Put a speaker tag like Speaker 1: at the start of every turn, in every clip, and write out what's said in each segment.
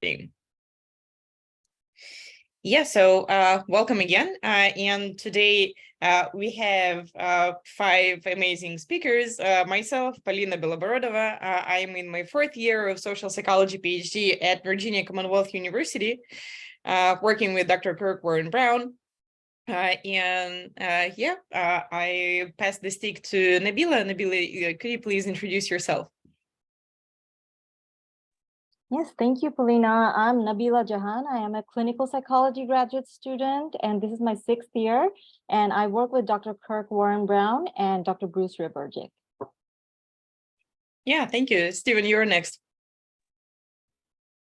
Speaker 1: thing. Yeah, so welcome again. And today we have 5 amazing speakers. Myself, Polina Beloborodova. I am in my 4th year of social psychology PhD at Virginia Commonwealth University, working with Dr. Kirk Warren Brown. I pass the stick to Nabila. Nabila, could you please introduce yourself?
Speaker 2: Yes, thank you, Polina. I'm Nabila Jahan. I am a clinical psychology graduate student, and this is my 6th year. And I work with Dr. Kirk Warren Brown and Dr. Bruce Ribergic.
Speaker 1: Yeah, thank you. Steven, you're next.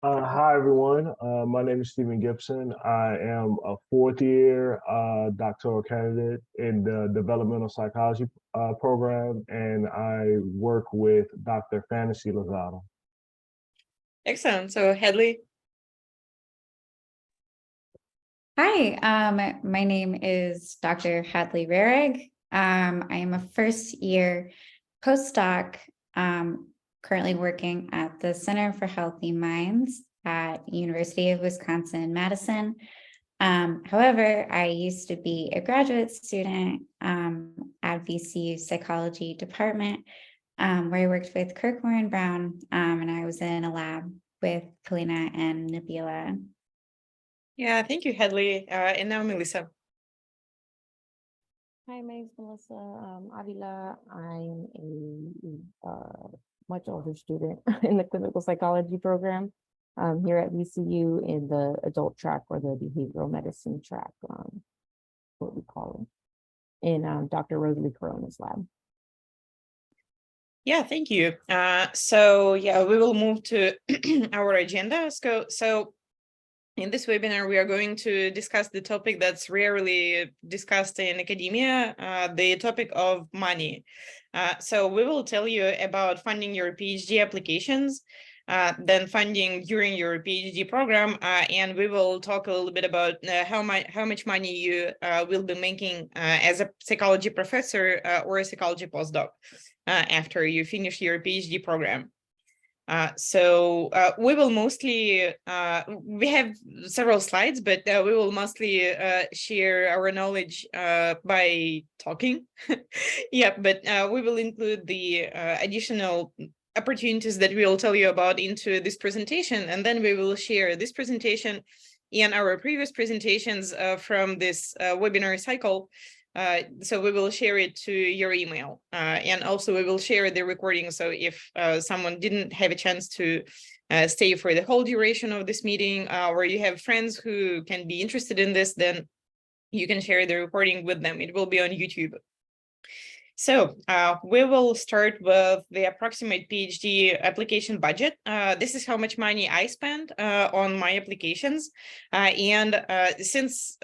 Speaker 3: Hi, everyone. My name is Stephen Gibson. I am a 4th year doctoral candidate in the developmental psychology program, and I work with Dr. Fantasy Lozado.
Speaker 1: Excellent. So Hadley.
Speaker 4: Hi, my name is Dr. Hadley Rehrig. I am a 1st year postdoc, currently working at the Center for Healthy Minds at University of Wisconsin-Madison. However, I used to be a graduate student at VCU Psychology Department, where I worked with Kirk Warren Brown, and I was in a lab with Polina and Nabila.
Speaker 1: Yeah, thank you, Hadley. And now Melissa.
Speaker 5: Hi, my name is Melissa Avila. I'm a much older student in the clinical psychology program here at VCU in the adult track or the behavioral medicine track, what we call it, in Dr. Rosalie Corona's lab.
Speaker 1: Yeah, thank you. So yeah, we will move to our agenda. So in this webinar, we are going to discuss the topic that's rarely discussed in academia, the topic of money. So we will tell you about funding your PhD applications, then funding during your PhD program, and we will talk a little bit about how much money you will be making as a psychology professor or a psychology postdoc after you finish your PhD program. We will mostly, we have several slides, but we will mostly share our knowledge by talking. Yeah, but we will include the additional opportunities that we will tell you about into this presentation, and then we will share this presentation and our previous presentations from this webinar cycle. So we will share it to your email, and also we will share the recording. So if someone didn't have a chance to stay for the whole duration of this meeting, or you have friends who can be interested in this, then you can share the recording with them. It will be on YouTube. So we will start with the approximate PhD application budget. This is how much money I spend on my applications. Since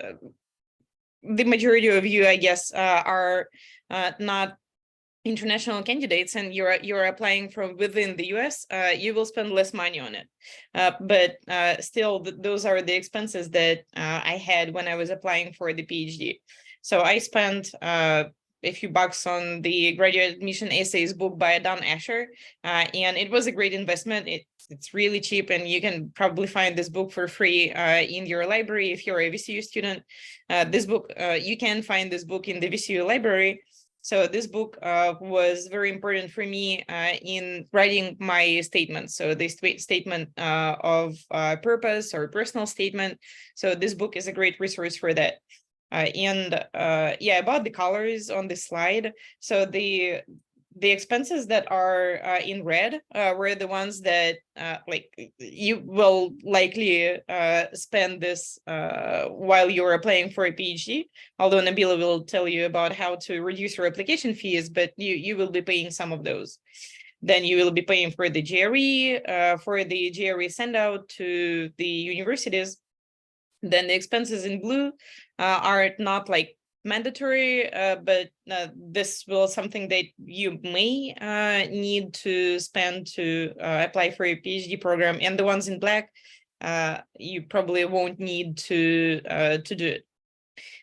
Speaker 1: the majority of you, I guess, are not international candidates and you're applying from within the US, you will spend less money on it. But still, those are the expenses that I had when I was applying for the PhD. So I spent a few bucks on the graduate admission essays book by Don Asher, and it was a great investment. It's really cheap, and you can probably find this book for free in your library if you're a VCU student. This book, you can find this book in the VCU library. So this book was very important for me in writing my statement. So the statement of purpose or personal statement. So this book is a great resource for that. Yeah, about the colors on this slide. So the expenses that are in red were the ones that like you will likely spend this while you're applying for a PhD, although Nabila will tell you about how to reduce your application fees, but you will be paying some of those. Then you will be paying for the GRE send out to the universities. Then the expenses in blue are not like mandatory, but this will something that you may need to spend to apply for a PhD program, and the ones in black you probably won't need to do it.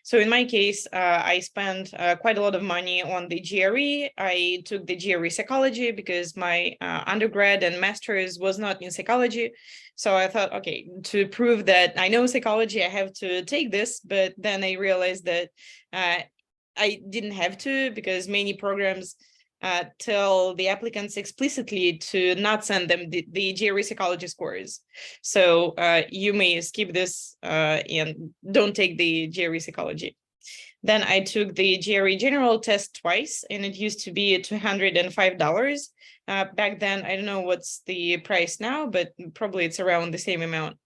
Speaker 1: So in my case, I spent quite a lot of money on the GRE. I took the GRE psychology because my undergrad and master's was not in psychology. So I thought, okay, to prove that I know psychology, I have to take this. But then I realized that I didn't have to, because many programs tell the applicants explicitly to not send them the GRE psychology scores. So you may skip this and don't take the GRE psychology. Then I took the GRE general test twice, and it used to be $205. Back then, I don't know what's the price now, but probably it's around the same amount.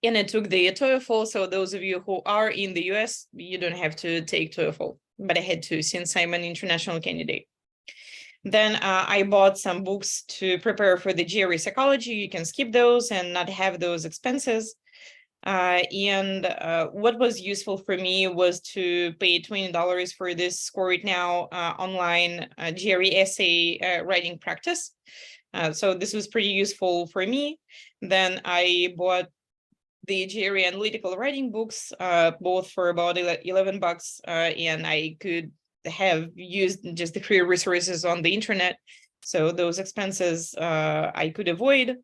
Speaker 1: And I took the TOEFL. So those of you who are in the US, you don't have to take TOEFL, but I had to since I'm an international candidate. Then I bought some books to prepare for the GRE psychology. You can skip those and not have those expenses. What was useful for me was to pay $20 for this Score It Now online GRE essay writing practice. So this was pretty useful for me. Then I bought the GRE analytical writing books, both for about $11, and I could have used just the free resources on the internet. So those expenses I could avoid.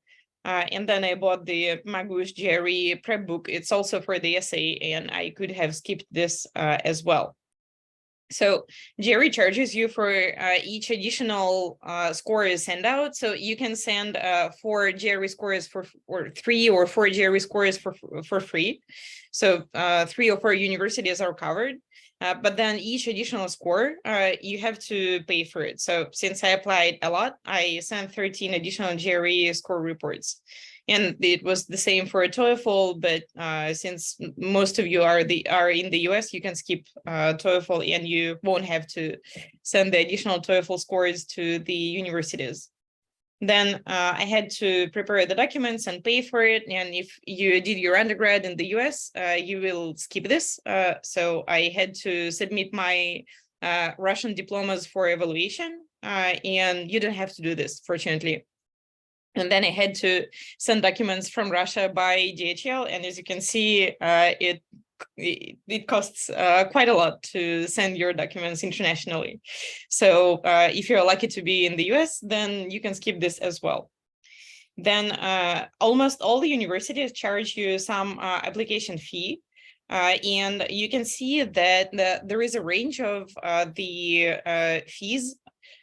Speaker 1: And then I bought the Magoosh GRE prep book. It's also for the essay, and I could have skipped this as well. So GRE charges you for each additional score is sent out. So you can send 4 GRE scores or 3 or 4 GRE scores for free. So 3 or 4 universities are covered. But then each additional score, you have to pay for it. So since I applied a lot, I sent 13 additional GRE score reports. And it was the same for a TOEFL, but since most of you are in the US, you can skip TOEFL and you won't have to send the additional TOEFL scores to the universities. Then I had to prepare the documents and pay for it. And if you did your undergrad in the US, you will skip this. So I had to submit my Russian diplomas for evaluation, and you don't have to do this, fortunately. And then I had to send documents from Russia by DHL. And as you can see, it costs quite a lot to send your documents internationally. So if you're lucky to be in the US, then you can skip this as well. Then almost all the universities charge you some application fee. And you can see that there is a range of the fees.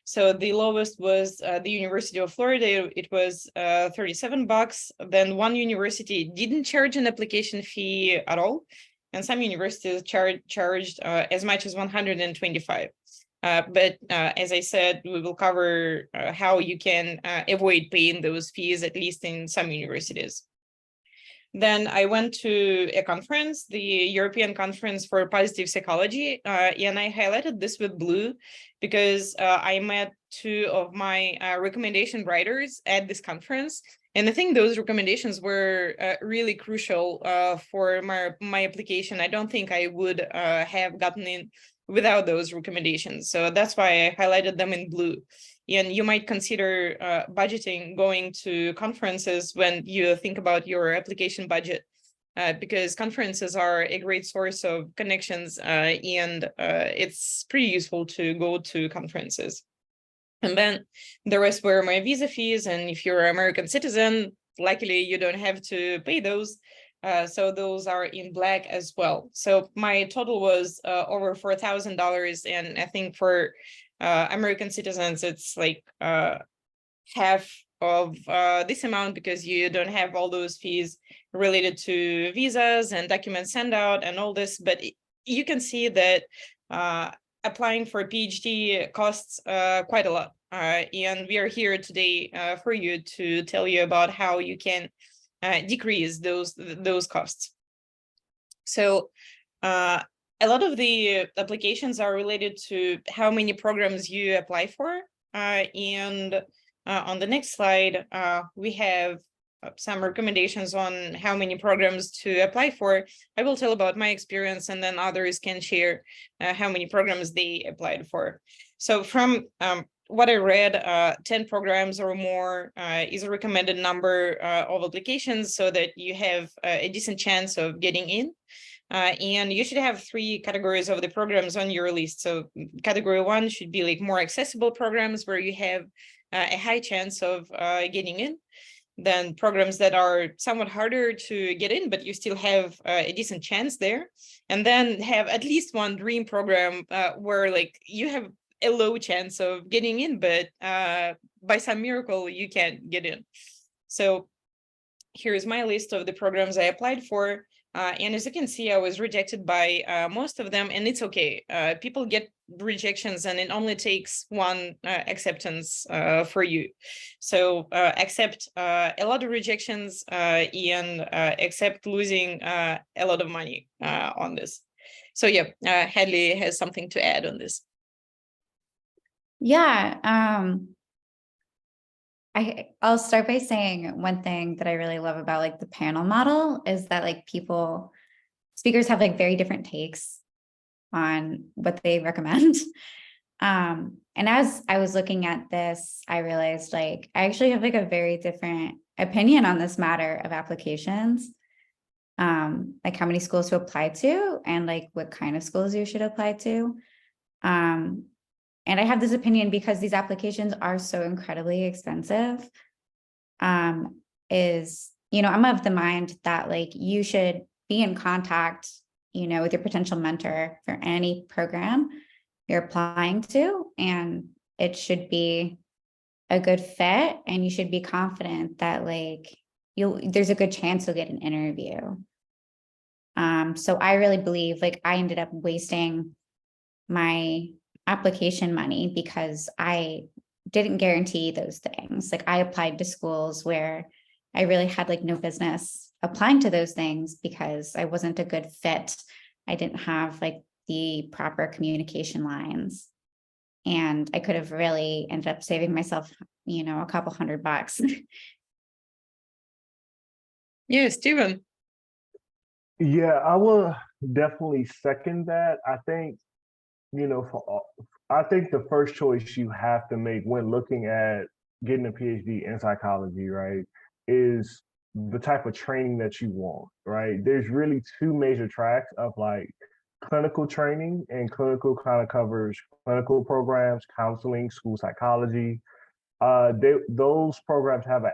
Speaker 1: So the lowest was the University of Florida. It was $37. Then one university didn't charge an application fee at all. And some universities charged as much as $125. But as I said, we will cover how you can avoid paying those fees, at least in some universities. Then I went to a conference, the European Conference for Positive Psychology, and I highlighted this with blue because I met 2 of my recommendation writers at this conference. And I think those recommendations were really crucial for my application. I don't think I would have gotten in without those recommendations. So that's why I highlighted them in blue. And you might consider budgeting going to conferences when you think about your application budget, because conferences are a great source of connections, and it's pretty useful to go to conferences. And then the rest were my visa fees. And if you're an American citizen, luckily you don't have to pay those. So those are in black as well. So my total was over $4,000. And I think for American citizens, it's like half of this amount, because you don't have all those fees related to visas and document send out and all this. But you can see that applying for a PhD costs quite a lot. And we are here today for you to tell you about how you can decrease those costs. So a lot of the applications are related to how many programs you apply for. And on the next slide, we have some recommendations on how many programs to apply for. I will tell about my experience, and then others can share how many programs they applied for. So from what I read, 10 programs or more is a recommended number of applications, so that you have a decent chance of getting in. And you should have 3 categories of the programs on your list. So category 1 should be like more accessible programs where you have a high chance of getting in. Then programs that are somewhat harder to get in, but you still have a decent chance there. And then have at least one dream program where like you have a low chance of getting in, but by some miracle you can get in. So here's my list of the programs I applied for. And as you can see, I was rejected by most of them, and it's okay. People get rejections, and it only takes one acceptance for you. So accept a lot of rejections and accept losing a lot of money on this. So yeah, Hadley has something to add on this.
Speaker 4: Yeah. I'll start by saying one thing that I really love about like the panel model is that like speakers have like very different takes on what they recommend. And as I was looking at this, I realized like I actually have like a very different opinion on this matter of applications, like how many schools to apply to and like what kind of schools you should apply to. And I have this opinion because these applications are so incredibly expensive. I'm of the mind that like you should be in contact, with your potential mentor for any program you're applying to, and it should be a good fit, and you should be confident that like there's a good chance you'll get an interview. So I really believe like I ended up wasting my application money because I didn't guarantee those things. Like I applied to schools where I really had like no business applying to those things because I wasn't a good fit. I didn't have like the proper communication lines, and I could have really ended up saving myself, a couple $100.
Speaker 1: Yeah, Steven.
Speaker 3: Yeah, I will definitely second that. I think, I think the first choice you have to make when looking at getting a PhD in psychology, right, is the type of training that you want, right? There's really 2 major tracks of like clinical training, and clinical kind of covers clinical programs, counseling, school psychology. Those programs have a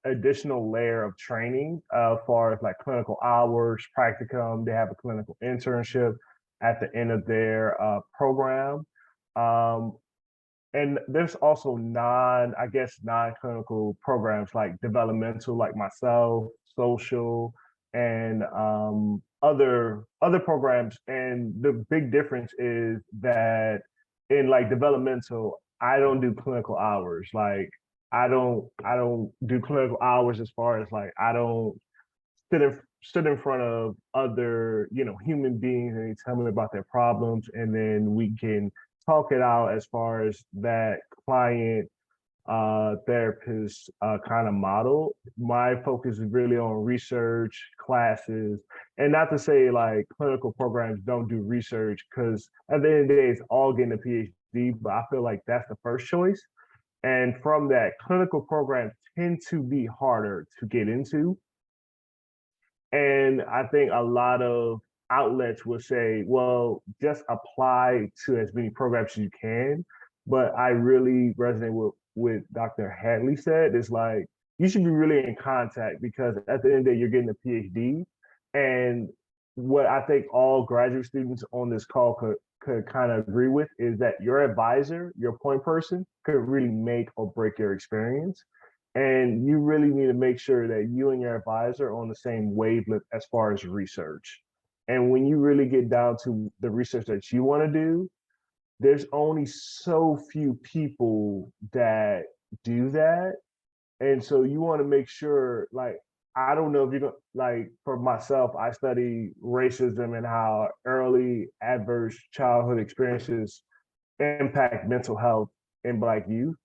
Speaker 3: additional layer of training as far as like clinical hours, practicum. They have a clinical internship at the end of their program. And there's also non-clinical programs like developmental, like myself, social, and other programs. And the big difference is that in like developmental, I don't do clinical hours. Like I don't do clinical hours as far as like I don't sit in front of other, human beings, and they tell me about their problems, and then we can talk it out as far as that client therapist kind of model. My focus is really on research, classes, and not to say like clinical programs don't do research, because at the end of the day, it's all getting a PhD, but I feel like that's the first choice. And from that, clinical programs tend to be harder to get into. And I think a lot of outlets will say, well, just apply to as many programs as you can. But I really resonate with Dr. Hadley said. It's like, you should be really in contact, because at the end of the day, you're getting a PhD. And what I think all graduate students on this call could kind of agree with is that your advisor, your point person, could really make or break your experience. And you really need to make sure that you and your advisor are on the same wavelength as far as research. And when you really get down to the research that you want to do, there's only so few people that do that. And so you want to make sure, like, I don't know if you're going to, like, for myself, I study racism and how early adverse childhood experiences impact mental health in Black youth.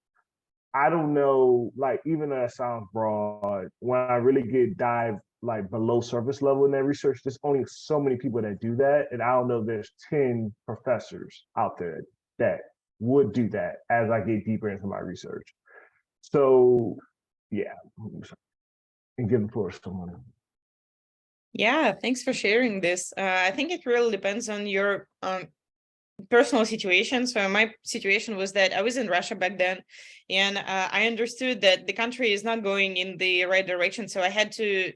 Speaker 3: I don't know, like, even though that sounds broad, when I really dive like below surface level in that research, there's only so many people that do that. And I don't know, there's 10 professors out there that would do that as I get deeper into my research. So yeah, and give the floor to someone else.
Speaker 1: Yeah, thanks for sharing this. I think it really depends on your personal situation. So my situation was that I was in Russia back then, and I understood that the country is not going in the right direction. So I had to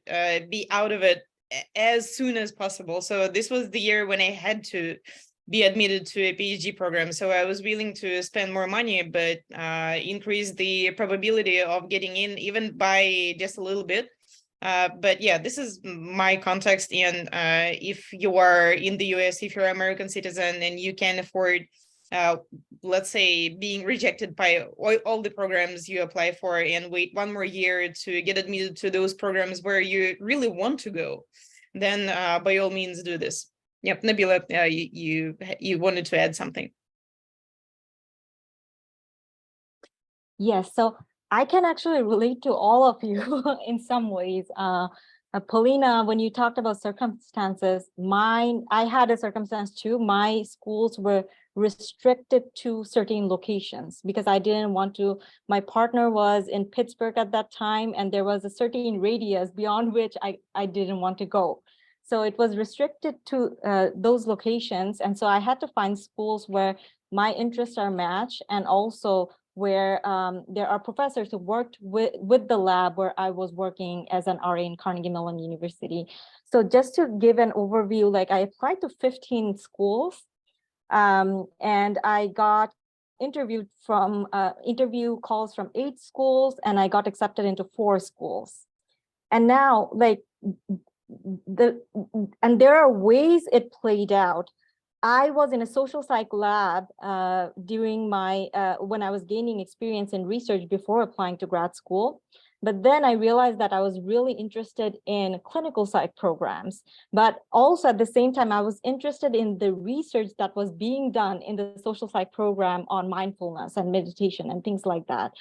Speaker 1: be out of it as soon as possible. So this was the year when I had to be admitted to a PhD program. So I was willing to spend more money, but increase the probability of getting in even by just a little bit. But yeah, this is my context. And if you are in the US, if you're an American citizen and you can afford, let's say, being rejected by all the programs you apply for and wait one more year to get admitted to those programs where you really want to go, then by all means do this. Yep, Nabila, you wanted to add something.
Speaker 2: Yes, so I can actually relate to all of you in some ways. Paulina, when you talked about circumstances, I had a circumstance too. My schools were restricted to certain locations because I didn't want to. My partner was in Pittsburgh at that time, and there was a certain radius beyond which I didn't want to go. So it was restricted to those locations. And so I had to find schools where my interests are matched, and also where there are professors who worked with the lab where I was working as an RA in Carnegie Mellon University. So just to give an overview, like I applied to 15 schools, and I got interview calls from 8 schools, and I got accepted into 4 schools. And now, like, there are ways it played out. I was in a social psych lab during my when I was gaining experience in research before applying to grad school. But then I realized that I was really interested in clinical psych programs. But also at the same time, I was interested in the research that was being done in the social psych program on mindfulness and meditation and things like that.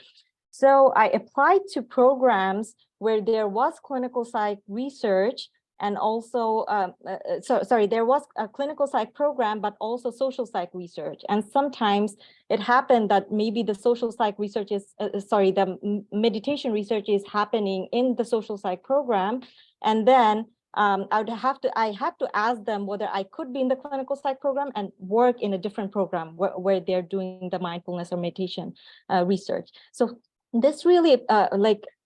Speaker 2: So I applied to programs where there was clinical psych research, and also, there was a clinical psych program, but also social psych research. And sometimes it happened that maybe the social psych research is, the meditation research is happening in the social psych program. And then I had to ask them whether I could be in the clinical psych program and work in a different program where they're doing the mindfulness or meditation research. So this really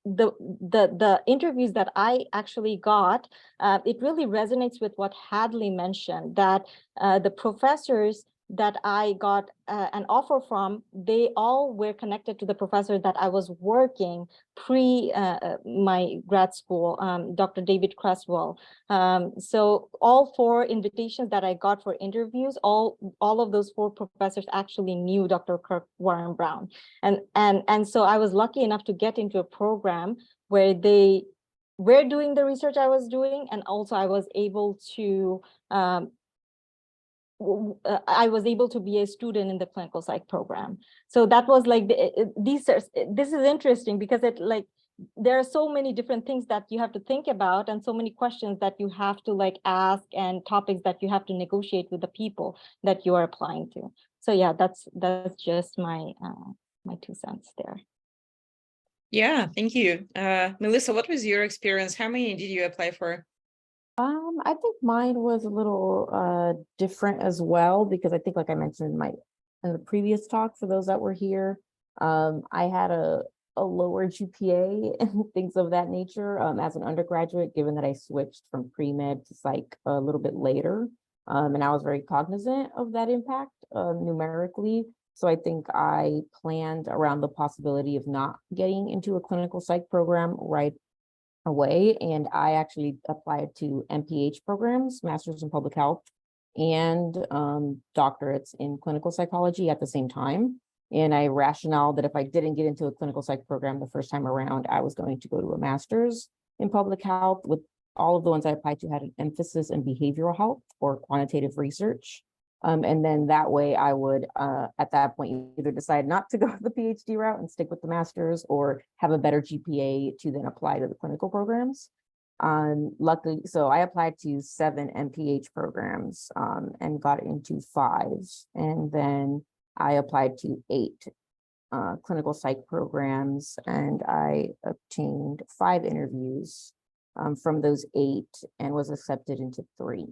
Speaker 2: the interviews that I actually got, it really resonates with what Hadley mentioned, that the professors that I got an offer from, they all were connected to the professor that I was working pre my grad school, Dr. David Creswell. So all 4 invitations that I got for interviews, all of those 4 professors actually knew Dr. Kirk Warren Brown. And so I was lucky enough to get into a program where they were doing the research I was doing, and also I was able to be a student in the clinical psych program. So that was like this is interesting because there are so many different things that you have to think about, and so many questions that you have to ask, and topics that you have to negotiate with the people that you are applying to. So yeah, that's just my my 2 cents there.
Speaker 1: Yeah, thank you. Melissa, what was your experience? How many did you apply for?
Speaker 5: I think mine was a little different as well, because I think, like I mentioned in the previous talk, for those that were here, I had a lower GPA and things of that nature as an undergraduate, given that I switched from pre-med to psych a little bit later. And I was very cognizant of that impact numerically. So I think I planned around the possibility of not getting into a clinical psych program right away. And I actually applied to MPH programs, Masters in Public Health, and doctorates in clinical psychology at the same time. And I rationale that if I didn't get into a clinical psych program the first time around, I was going to go to a master's in public health. With all of the ones I applied to had an emphasis in behavioral health or quantitative research. And then that way I would, at that point, either decide not to go the PhD route and stick with the master's, or have a better GPA to then apply to the clinical programs. Luckily, so I applied to 7 MPH programs and got into 5. And then I applied to 8 clinical psych programs, and I obtained 5 interviews from those 8 and was accepted into 3.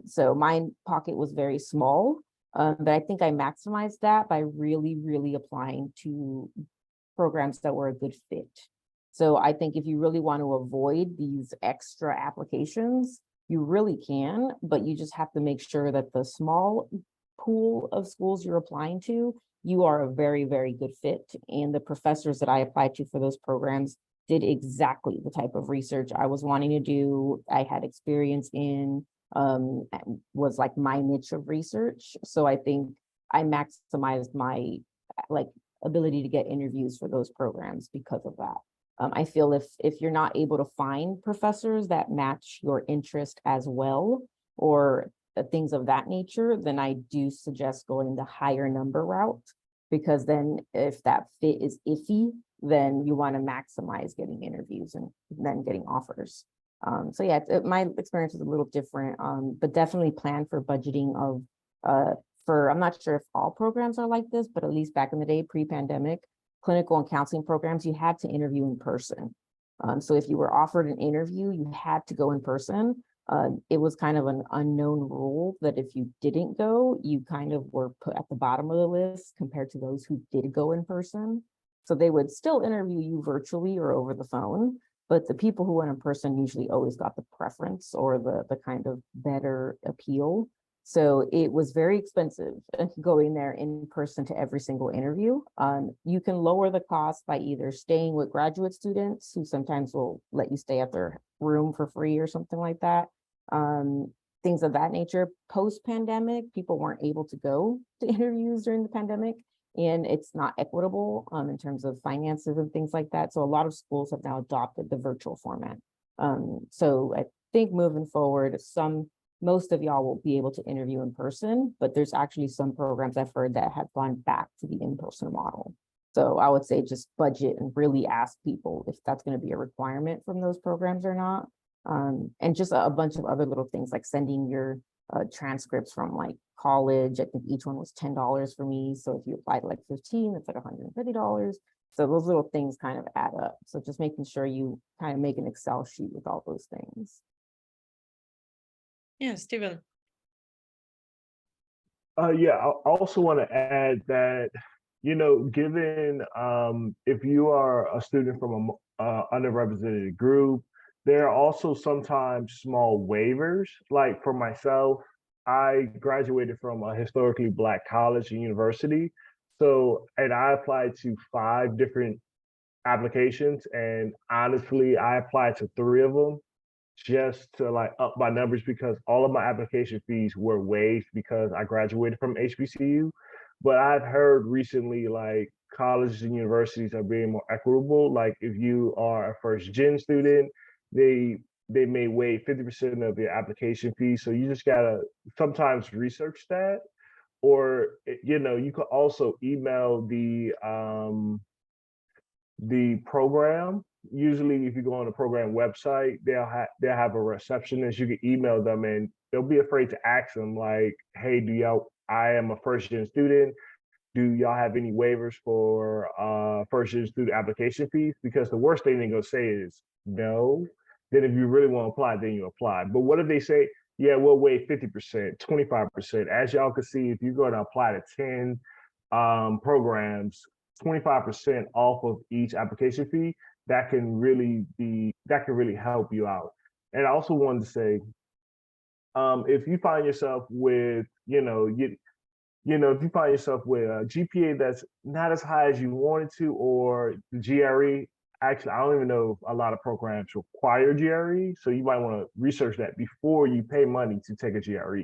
Speaker 5: So my pocket was very small, but I think I maximized that by really, really applying to programs that were a good fit. So I think if you really want to avoid these extra applications, you really can, but you just have to make sure that the small pool of schools you're applying to, you are a very, very good fit. And the professors that I applied to for those programs did exactly the type of research I was wanting to do. I had experience in, was like my niche of research. So I think I maximized my ability to get interviews for those programs because of that. I feel if you're not able to find professors that match your interest as well, or things of that nature, then I do suggest going the higher number route, because then if that fit is iffy, then you want to maximize getting interviews and then getting offers. So yeah, my experience is a little different, but definitely plan for budgeting of, I'm not sure if all programs are like this, but at least back in the day, pre-pandemic, clinical and counseling programs, you had to interview in person. So if you were offered an interview, you had to go in person. It was kind of an unknown rule that if you didn't go, you kind of were put at the bottom of the list compared to those who did go in person. So they would still interview you virtually or over the phone, but the people who went in person usually always got the preference or the kind of better appeal. So it was very expensive going there in person to every single interview. You can lower the cost by either staying with graduate students who sometimes will let you stay at their room for free or something like that. Things of that nature. Post-pandemic, people weren't able to go to interviews during the pandemic, and it's not equitable in terms of finances and things like that. So a lot of schools have now adopted the virtual format. So I think moving forward, most of y'all will be able to interview in person, but there's actually some programs I've heard that have gone back to the in-person model. So I would say just budget and really ask people if that's going to be a requirement from those programs or not. And just a bunch of other little things like sending your transcripts from like college. I think each one was $10 for me. So if you applied like 15, it's like $150. So those little things kind of add up. So just making sure you kind of make an Excel sheet with all those things.
Speaker 1: Yeah, Stephen.
Speaker 3: Yeah, I also want to add that, given if you are a student from a underrepresented group, there are also sometimes small waivers. Like for myself, I graduated from a historically Black college and university. So, and I applied to 5 different applications, and honestly, I applied to 3 of them just to like up my numbers because all of my application fees were waived because I graduated from HBCU. But I've heard recently like colleges and universities are being more equitable. Like if you are a first gen student, they may waive 50% of your application fee. So you just gotta sometimes research that. Or you could also email the program. Usually if you go on the program website, they'll have a receptionist. You can email them and they'll be afraid to ask them like, hey, I am a first gen student. Do y'all have any waivers for first gen student application fees? Because the worst thing they're gonna say is no. Then if you really want to apply, then you apply. But what if they say, yeah, we'll waive 50%, 25%. As y'all can see, if you're going to apply to 10 programs, 25% off of each application fee, that can really help you out. And I also wanted to say, if you find yourself with, if you find yourself with a GPA that's not as high as you wanted to, or the GRE, actually, I don't even know if a lot of programs require GRE, so you might want to research that before you pay money to take a GRE.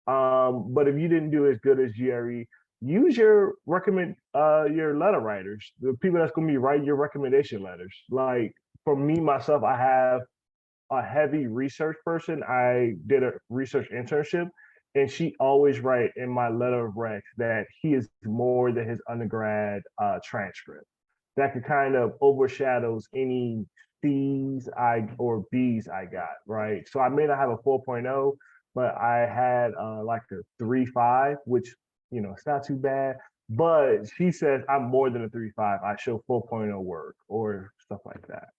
Speaker 3: But if you didn't do as good as GRE, use your letter writers, the people that's going to be writing your recommendation letters. Like for me, myself, I have a heavy research person. I did a research internship, and she always write in my letter of recs that he is more than his undergrad transcript. That could kind of overshadows any C's or B's I got, right? So I may not have a 4.0, but I had like a 3.5, which, it's not too bad. But she says I'm more than a 3.5. I show 4.0 work or stuff like that.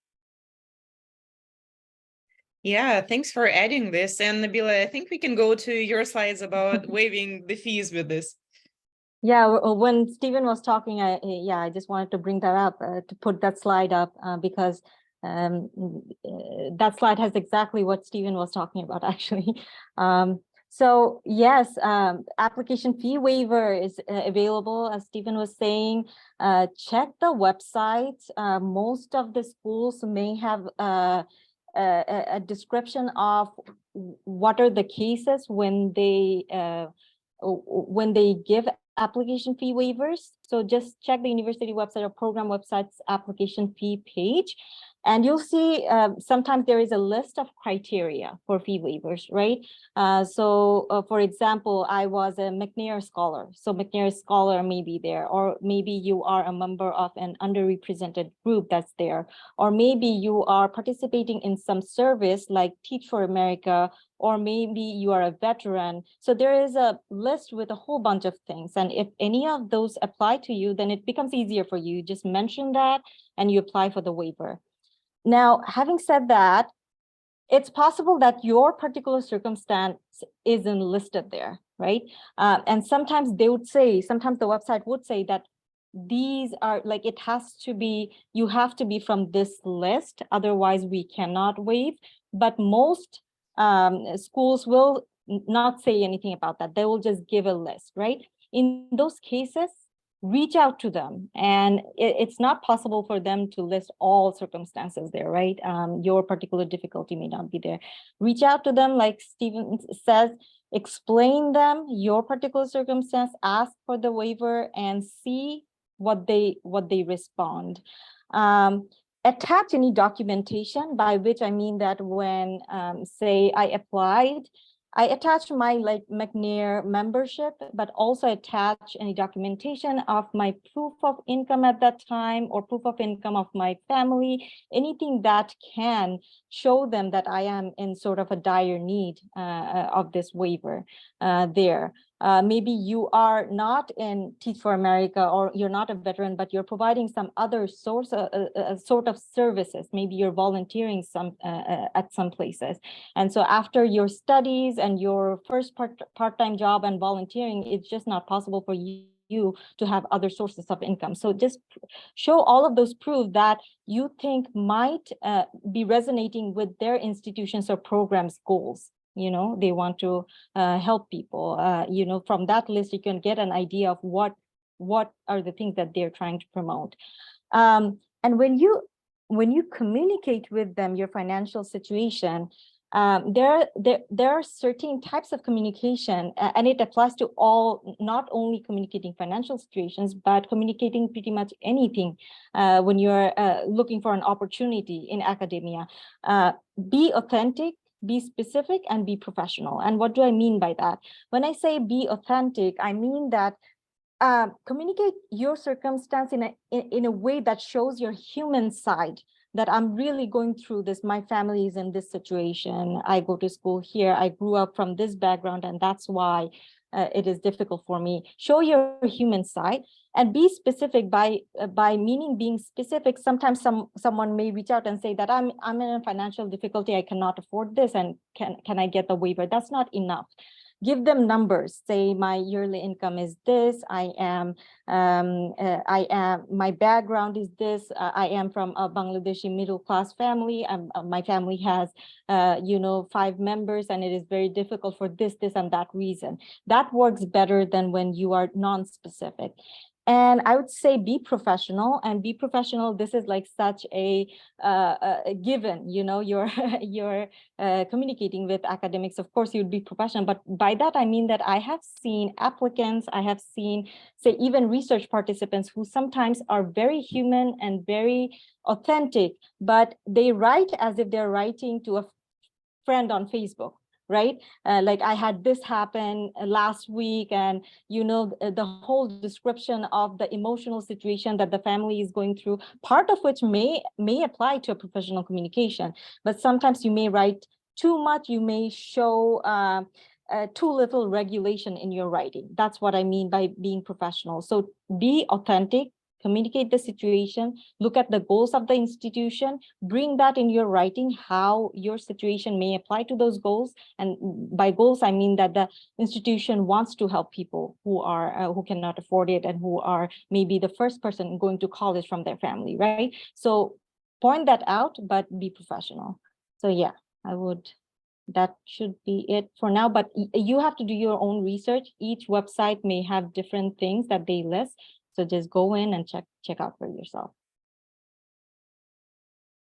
Speaker 1: Yeah, thanks for adding this. And Nabila, I think we can go to your slides about waiving the fees with this.
Speaker 2: Yeah, when Stephen was talking, I just wanted to bring that up, to put that slide up, because that slide has exactly what Stephen was talking about, actually. So yes, application fee waiver is available, as Stephen was saying. Check the website. Most of the schools may have a description of what are the cases when they give application fee waivers. So just check the university website or program website's application fee page, and you'll see sometimes there is a list of criteria for fee waivers, right? For example, I was a McNair Scholar. So McNair Scholar may be there, or maybe you are a member of an underrepresented group that's there, or maybe you are participating in some service like Teach for America, or maybe you are a veteran. So there is a list with a whole bunch of things. And if any of those apply to you, then it becomes easier for you. Just mention that and you apply for the waiver. Now, having said that, it's possible that your particular circumstance isn't listed there, right? And sometimes they would say, sometimes the website would say that these are like, it has to be, you have to be from this list, otherwise we cannot waive. But most schools will not say anything about that. They will just give a list, right? In those cases, reach out to them, and it's not possible for them to list all circumstances there, right? Your particular difficulty may not be there. Reach out to them, like Stephen says, explain them your particular circumstance, ask for the waiver, and see what they respond. Attach any documentation, by which I mean that when say I applied, I attach my like McNair membership, but also attach any documentation of my proof of income at that time, or proof of income of my family, anything that can show them that I am in sort of a dire need of this waiver there. Maybe you are not in Teach for America, or you're not a veteran, but you're providing some other source, sort of services. Maybe you're volunteering at some places. And so after your studies and your first part-time job and volunteering, it's just not possible for you to have other sources of income. So just show all of those proof that you think might be resonating with their institutions or programs goals. You know, they want to help people. You know, from that list, you can get an idea of what are the things that they're trying to promote. And when you communicate with them your financial situation, there are certain types of communication, and it applies to all, not only communicating financial situations, but communicating pretty much anything when you're looking for an opportunity in academia. Be authentic, be specific, and be professional. And what do I mean by that? When I say be authentic, I mean that communicate your circumstance in a way that shows your human side, that I'm really going through this. My family is in this situation. I go to school here. I grew up from this background, and that's why it is difficult for me. Show your human side, and be specific. By meaning being specific, sometimes someone may reach out and say that I'm in a financial difficulty. I cannot afford this, and can I get the waiver? That's not enough. Give them numbers. Say my yearly income is this. My background is this. I am from a Bangladeshi middle class family. My family has, 5 members, and it is very difficult for this, and that reason. That works better than when you are non-specific. And I would say be professional, and be professional. This is like such a given, you're communicating with academics. Of course, you'd be professional, but by that, I mean that I have seen applicants, I have seen, say, even research participants who sometimes are very human and very authentic, but they write as if they're writing to a friend on Facebook. Right? Like I had this happen last week, and the whole description of the emotional situation that the family is going through, part of which may apply to a professional communication, but sometimes you may write too much, you may show too little regulation in your writing. That's what I mean by being professional. So be authentic, communicate the situation, look at the goals of the institution, bring that in your writing, how your situation may apply to those goals. And by goals, I mean that the institution wants to help people who are who cannot afford it and who are maybe the first person going to college from their family, right? So point that out, but be professional. So yeah, that should be it for now, but you have to do your own research. Each website may have different things that they list. So just go in and check out for yourself.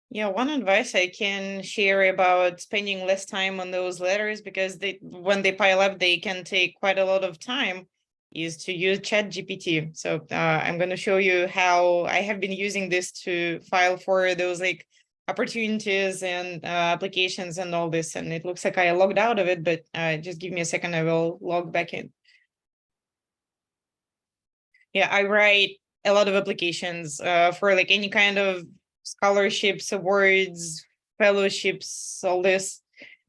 Speaker 1: Yeah, one advice I can share about spending less time on those letters, because when they pile up, they can take quite a lot of time, is to use ChatGPT. So I'm going to show you how I have been using this to file for those like opportunities and applications and all this. And it looks like I logged out of it, but just give me a second, I will log back in. Yeah, I write a lot of applications for like any kind of scholarships, awards, fellowships, all this,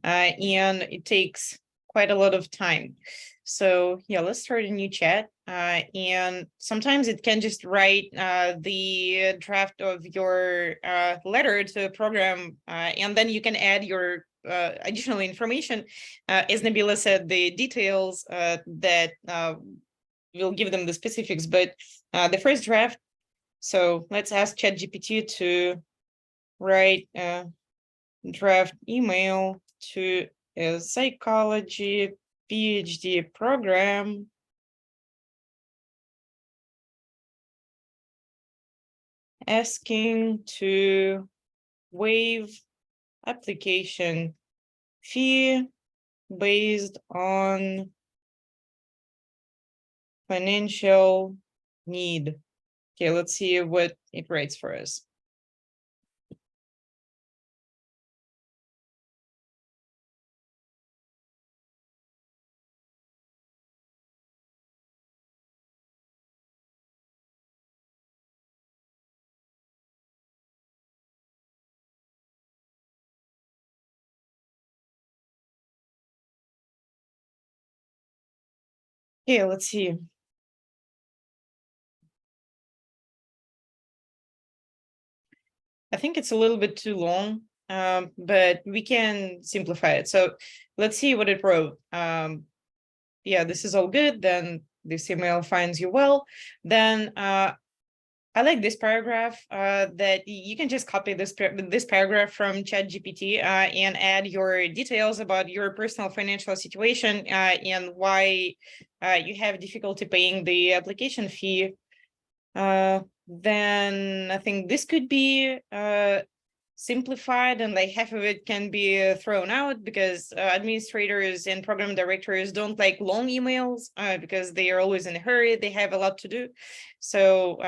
Speaker 1: and it takes quite a lot of time. So yeah, let's start a new chat. And sometimes it can just write the draft of your letter to a program, and then you can add your additional information. As Nabila said, the details that we'll give them the specifics, but the first draft. So let's ask ChatGPT to write a draft email to a psychology PhD program. Asking to waive application fee based on financial need. Okay, let's see what it writes for us. Okay, let's see. I think it's a little bit too long, but we can simplify it. So let's see what it wrote. Yeah, this is all good. Then this email finds you well. Then I like this paragraph that you can just copy this paragraph from ChatGPT and add your details about your personal financial situation and why you have difficulty paying the application fee. Then I think this could be simplified, and like half of it can be thrown out, because administrators and program directors don't like long emails because they are always in a hurry. They have a lot to do. So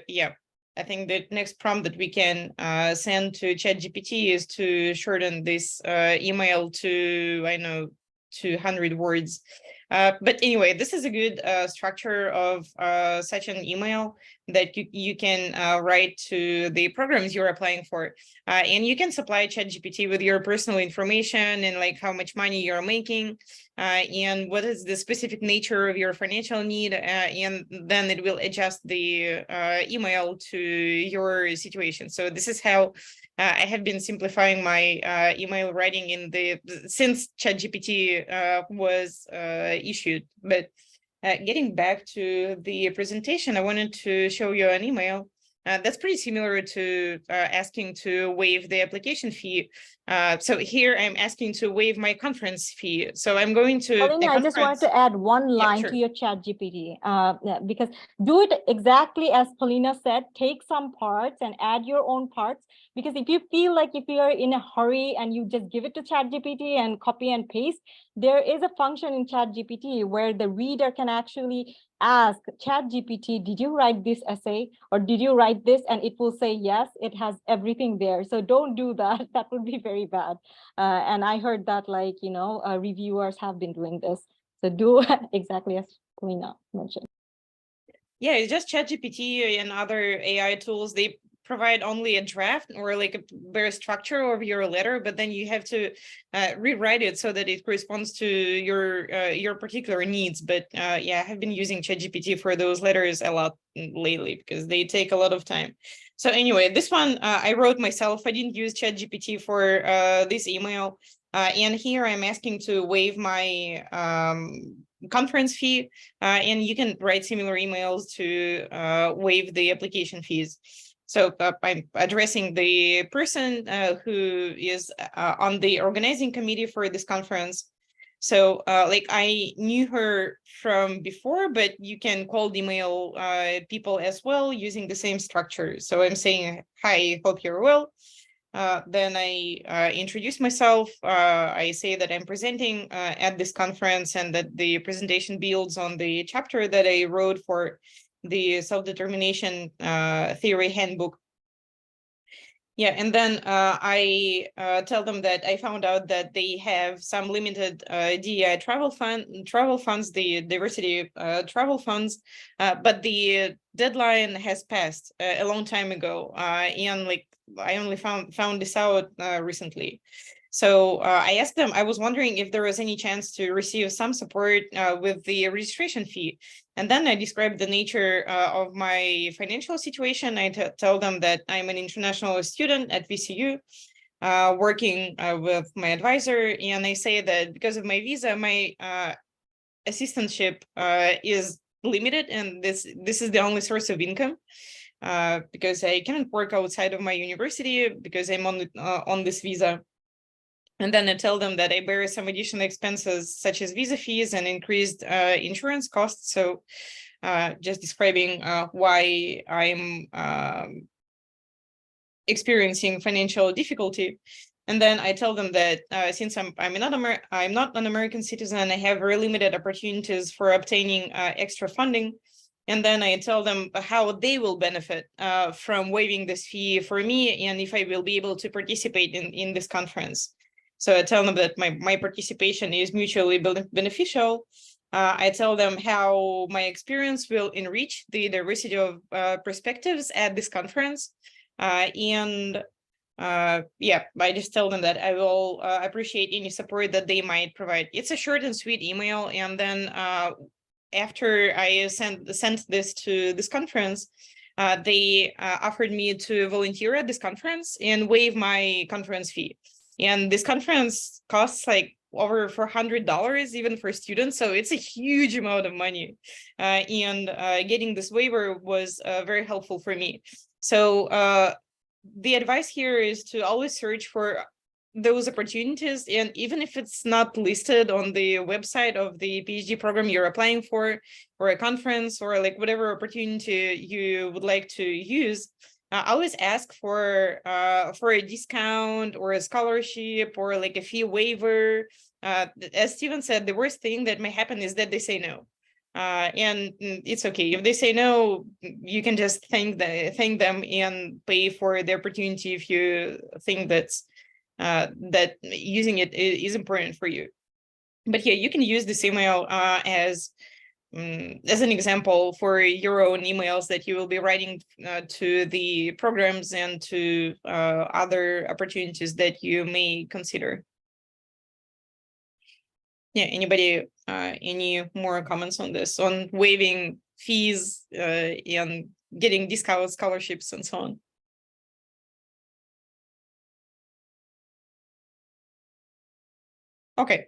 Speaker 1: yeah, I think the next prompt that we can send to ChatGPT is to shorten this email to, I know, 200 words. But anyway, this is a good structure of such an email that you can write to the programs you're applying for. And you can supply ChatGPT with your personal information and like how much money you're making and what is the specific nature of your financial need. And then it will adjust the email to your situation. So this is how I have been simplifying my email writing since ChatGPT was issued. But getting back to the presentation, I wanted to show you an email that's pretty similar to asking to waive the application fee. So here I'm asking to waive my conference fee. So I'm going to
Speaker 2: Paulina, I just wanted to add one line to your ChatGPT because do it exactly as Paulina said. Take some parts and add your own parts, because if you feel like if you're in a hurry and you just give it to ChatGPT and copy and paste, there is a function in ChatGPT where the reader can actually ask ChatGPT, did you write this essay or did you write this? And it will say, yes, it has everything there. So don't do that. That would be very bad. And I heard that reviewers have been doing this. So do exactly as Paulina mentioned.
Speaker 1: Yeah, it's just ChatGPT and other AI tools. They provide only a draft or like a bare structure of your letter, but then you have to rewrite it so that it corresponds to your particular needs. But yeah, I have been using ChatGPT for those letters a lot lately because they take a lot of time. So anyway, this one I wrote myself. I didn't use ChatGPT for this email. And here I'm asking to waive my conference fee, and you can write similar emails to waive the application fees. So I'm addressing the person who is on the organizing committee for this conference. So like I knew her from before, but you can cold email people as well using the same structure. So I'm saying, hi, hope you're well. Then I introduce myself. I say that I'm presenting at this conference and that the presentation builds on the chapter that I wrote for the self-determination theory handbook. Yeah, and then I tell them that I found out that they have some limited DEI travel funds, the diversity travel funds, but the deadline has passed a long time ago, and like I only found this out recently. So I asked them, I was wondering if there was any chance to receive some support with the registration fee. And then I described the nature of my financial situation. I tell them that I'm an international student at VCU, working with my advisor. And I say that because of my visa, my assistantship is limited, and this is the only source of income. Because I cannot work outside of my university because I'm on this visa. And then I tell them that I bear some additional expenses such as visa fees and increased insurance costs. So just describing why I'm experiencing financial difficulty. And then I tell them that since I'm not an American citizen, I have very limited opportunities for obtaining extra funding. And then I tell them how they will benefit from waiving this fee for me, and if I will be able to participate in this conference. So I tell them that my participation is mutually beneficial. I tell them how my experience will enrich the diversity of perspectives at this conference. Yeah, I just tell them that I will appreciate any support that they might provide. It's a short and sweet email. And then after I sent this to this conference, they offered me to volunteer at this conference and waive my conference fee. And this conference costs like over $400 even for students. So it's a huge amount of money. And getting this waiver was very helpful for me. So the advice here is to always search for those opportunities. And even if it's not listed on the website of the PhD program you're applying for, or a conference, or like whatever opportunity you would like to use, always ask for a discount or a scholarship or like a fee waiver. As Steven said, the worst thing that may happen is that they say no. And it's okay. If they say no, you can just thank them and pay for the opportunity if you think that using it is important for you. But yeah, you can use this email as an example for your own emails that you will be writing to the programs and to other opportunities that you may consider. Yeah, anybody, any more comments on this, on waiving fees and getting discounts, scholarships, and so on? Okay.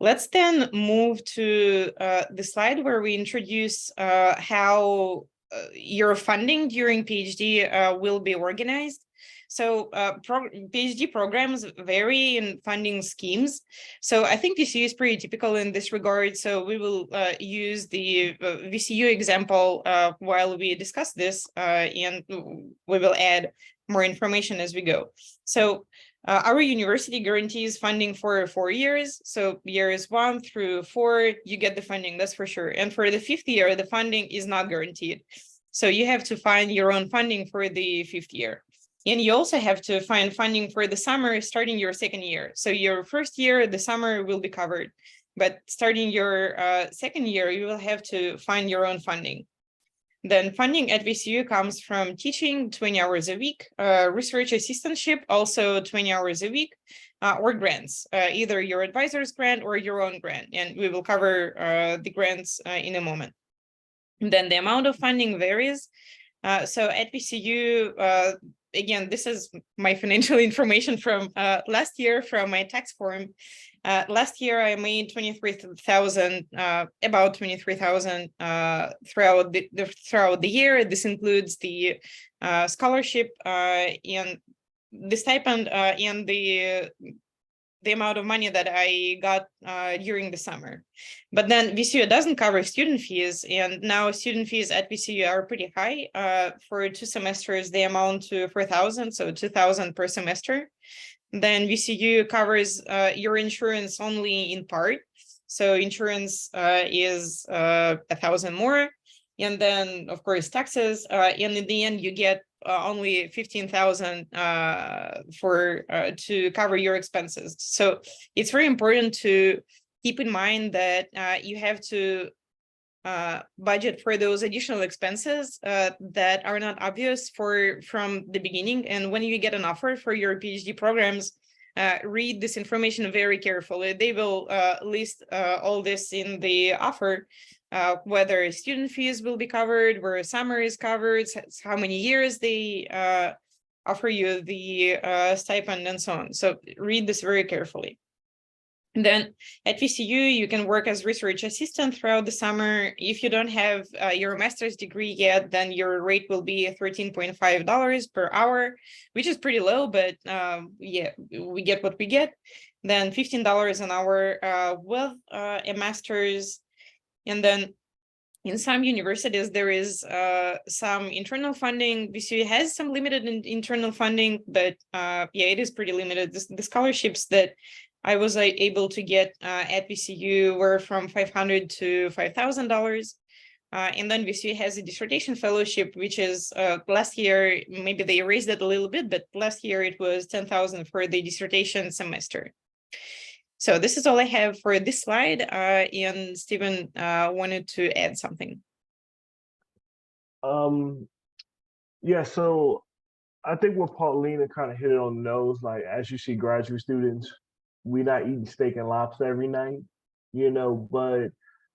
Speaker 1: Let's then move to the slide where we introduce how your funding during PhD will be organized. So PhD programs vary in funding schemes. So I think VCU is pretty typical in this regard. So we will use the VCU example while we discuss this, and we will add more information as we go. So our university guarantees funding for 4 years. So years 1 through 4, you get the funding, that's for sure. And for the 5th year, the funding is not guaranteed. So you have to find your own funding for the 5th year. And you also have to find funding for the summer starting your 2nd year. So your 1st year, the summer will be covered. But starting your 2nd year, you will have to find your own funding. Then funding at VCU comes from teaching 20 hours a week, research assistantship also 20 hours a week, or grants, either your advisor's grant or your own grant. And we will cover the grants in a moment. And then the amount of funding varies. So at VCU, again, this is my financial information from last year from my tax form. Last year, I made 23,000, about 23,000 throughout the year. This includes the scholarship and the stipend and the amount of money that I got during the summer. But then VCU doesn't cover student fees, and now student fees at VCU are pretty high. For 2 semesters, they amount to 4,000, so 2,000 per semester. Then VCU covers your insurance only in part. So insurance is 1,000 more. And then, of course, taxes. And in the end, you get only 15,000 for to cover your expenses. So it's very important to keep in mind that you have to budget for those additional expenses that are not obvious from the beginning. And when you get an offer for your PhD programs, read this information very carefully. They will list all this in the offer, whether student fees will be covered, where summer is covered, how many years they offer you the stipend, and so on. So read this very carefully. And then at VCU, you can work as research assistant throughout the summer. If you don't have your master's degree yet, then your rate will be $13.5 per hour, which is pretty low, but yeah, we get what we get. Then $15 an hour with a master's. And then in some universities, there is some internal funding. VCU has some limited internal funding, but yeah, it is pretty limited. The scholarships that I was able to get at VCU were from $500 to $5,000. And then VCU has a dissertation fellowship, which is last year, maybe they raised it a little bit, but last year it was $10,000 for the dissertation semester. So this is all I have for this slide. And Stephen wanted to add something.
Speaker 3: Yeah, so I think what Paulina kind of hit it on the nose, like as you see graduate students, we're not eating steak and lobster every night, but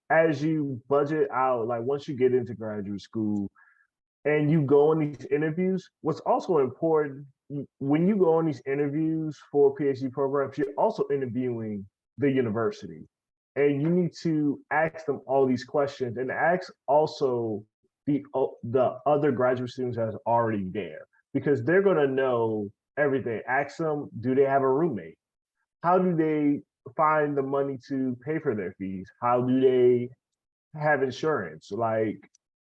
Speaker 3: as you budget out, like once you get into graduate school and you go on these interviews, what's also important, when you go on these interviews for PhD programs, you're also interviewing the university. And you need to ask them all these questions and ask also the other graduate students that's already there, because they're gonna know everything. Ask them, do they have a roommate? How do they find the money to pay for their fees? How do they have insurance? Like,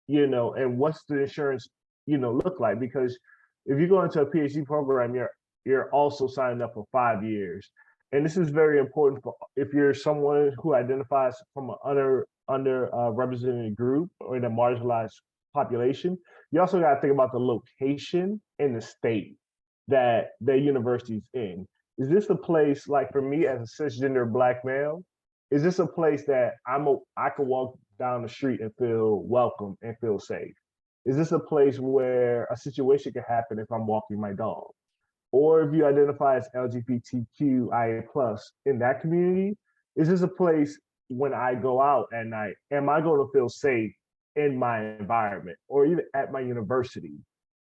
Speaker 3: and what's the insurance, look like? Because if you go into a PhD program, you're also signing up for 5 years. And this is very important for if you're someone who identifies from an underrepresented group or in a marginalized population. You also got to think about the location and the state that the university's in. Is this a place, like for me as a cisgender Black male, is this a place that I can walk down the street and feel welcome and feel safe? Is this a place where a situation could happen if I'm walking my dog? Or if you identify as LGBTQIA+ in that community, is this a place when I go out at night, am I going to feel safe in my environment or even at my university?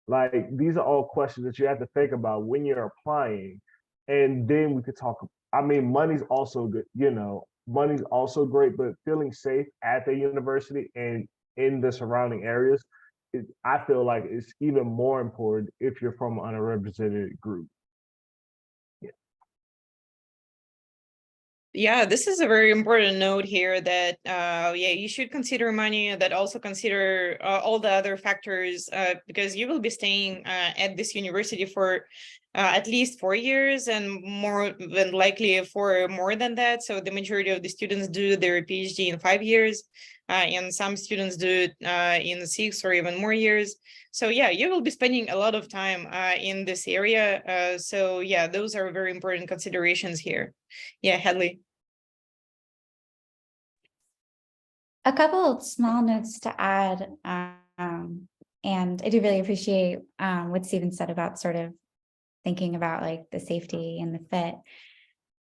Speaker 3: Like, these are all questions that you have to think about when you're applying. And then we could talk, I mean, money's also good, money's also great, but feeling safe at the university and in the surrounding areas, I feel like it's even more important if you're from an underrepresented group.
Speaker 1: Yeah, this is a very important note here that, yeah, you should consider money, that also consider all the other factors, because you will be staying at this university for at least 4 years and more than likely for more than that. So the majority of the students do their PhD in 5 years, and some students do it in 6 or even more years. So yeah, you will be spending a lot of time in this area. So yeah, those are very important considerations here. Yeah, Hadley.
Speaker 4: A couple of small notes to add. And I do really appreciate what Stephen said about sort of thinking about like the safety and the fit.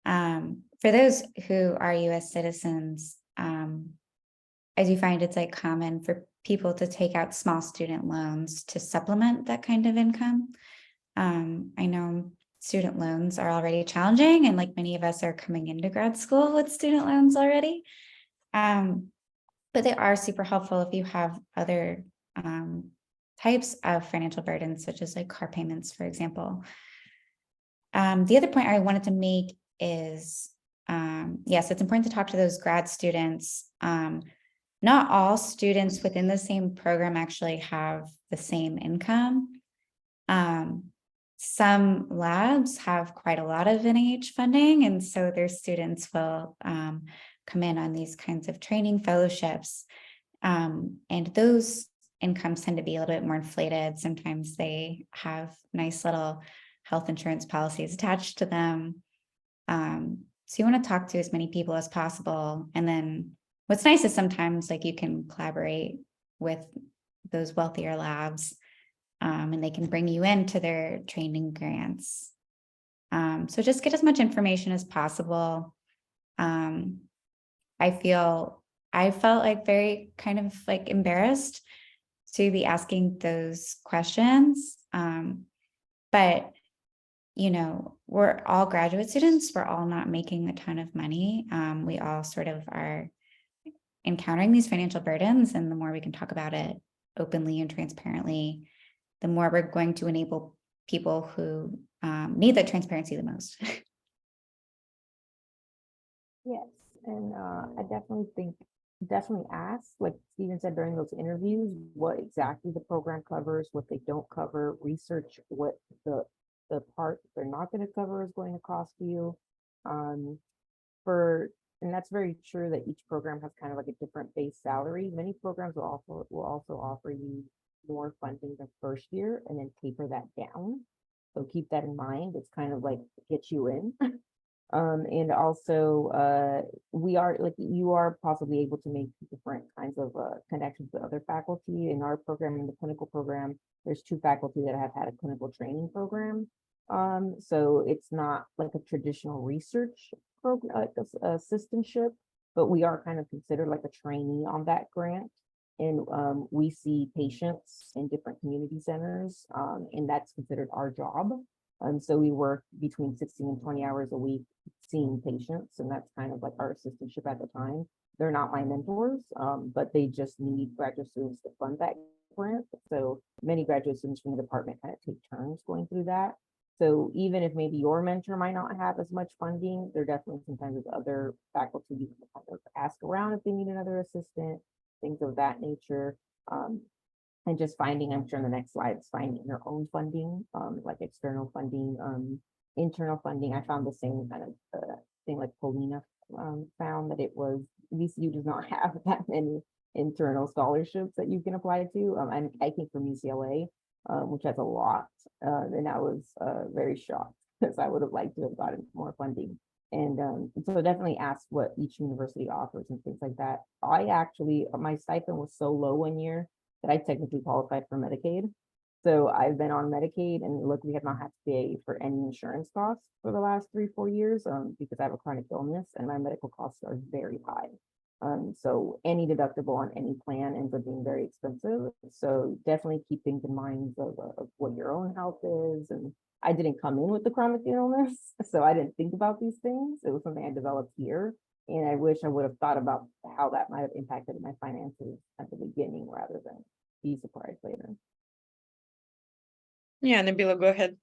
Speaker 4: For those who are US citizens, I do find it's like common for people to take out small student loans to supplement that kind of income. I know student loans are already challenging, and like many of us are coming into grad school with student loans already. But they are super helpful if you have other types of financial burdens, such as like car payments, for example. The other point I wanted to make is, yes, it's important to talk to those grad students. Not all students within the same program actually have the same income. Some labs have quite a lot of NIH funding, and so their students will come in on these kinds of training fellowships. And those incomes tend to be a little bit more inflated. Sometimes they have nice little health insurance policies attached to them. So you want to talk to as many people as possible. And then what's nice is sometimes like you can collaborate with those wealthier labs, and they can bring you into their training grants. So just get as much information as possible. I felt like very kind of like embarrassed to be asking those questions. But you know, we're all graduate students. We're all not making a ton of money. We all sort of are encountering these financial burdens, and the more we can talk about it openly and transparently, the more we're going to enable people who need that transparency the most.
Speaker 5: Yes, and I definitely ask, like Stephen said during those interviews, what exactly the program covers, what they don't cover, research what the part they're not going to cover is going to cost you. And that's very true that each program has kind of like a different base salary. Many programs will also offer you more funding the first year and then taper that down. So keep that in mind. It's kind of like get you in. And also you are possibly able to make different kinds of connections with other faculty. In our program, in the clinical program, there's 2 faculty that have had a clinical training program. So it's not like a traditional research program, like assistantship, but we are kind of considered like a trainee on that grant. And we see patients in different community centers, and that's considered our job. So we work between 16 and 20 hours a week seeing patients, and that's kind of like our assistantship at the time. They're not my mentors, but they just need graduate students to fund that grant. So many graduate students from the department kind of take turns going through that. So even if maybe your mentor might not have as much funding, there definitely sometimes other faculty you can kind of ask around if they need another assistant, things of that nature. And just finding, I'm sure in the next slide, is finding their own funding, like external funding, internal funding. I found the same kind of thing like Paulina found, that it was, VCU does not have that many internal scholarships that you can apply to. I came from UCLA, which has a lot, and I was very shocked because I would have liked to have gotten more funding. And so definitely ask what each university offers and things like that. My stipend was so low one year that I technically qualified for Medicaid. So I've been on Medicaid, and look, we have not had to pay for any insurance costs for the last 3-4 years because I have a chronic illness and my medical costs are very high. So any deductible on any plan ends up being very expensive. So definitely keep things in mind of what your own health is. And I didn't come in with the chronic illness, so I didn't think about these things. It was something I developed here. And I wish I would have thought about how that might have impacted my finances at the beginning rather than be surprised later.
Speaker 1: Yeah, Nabila, go ahead.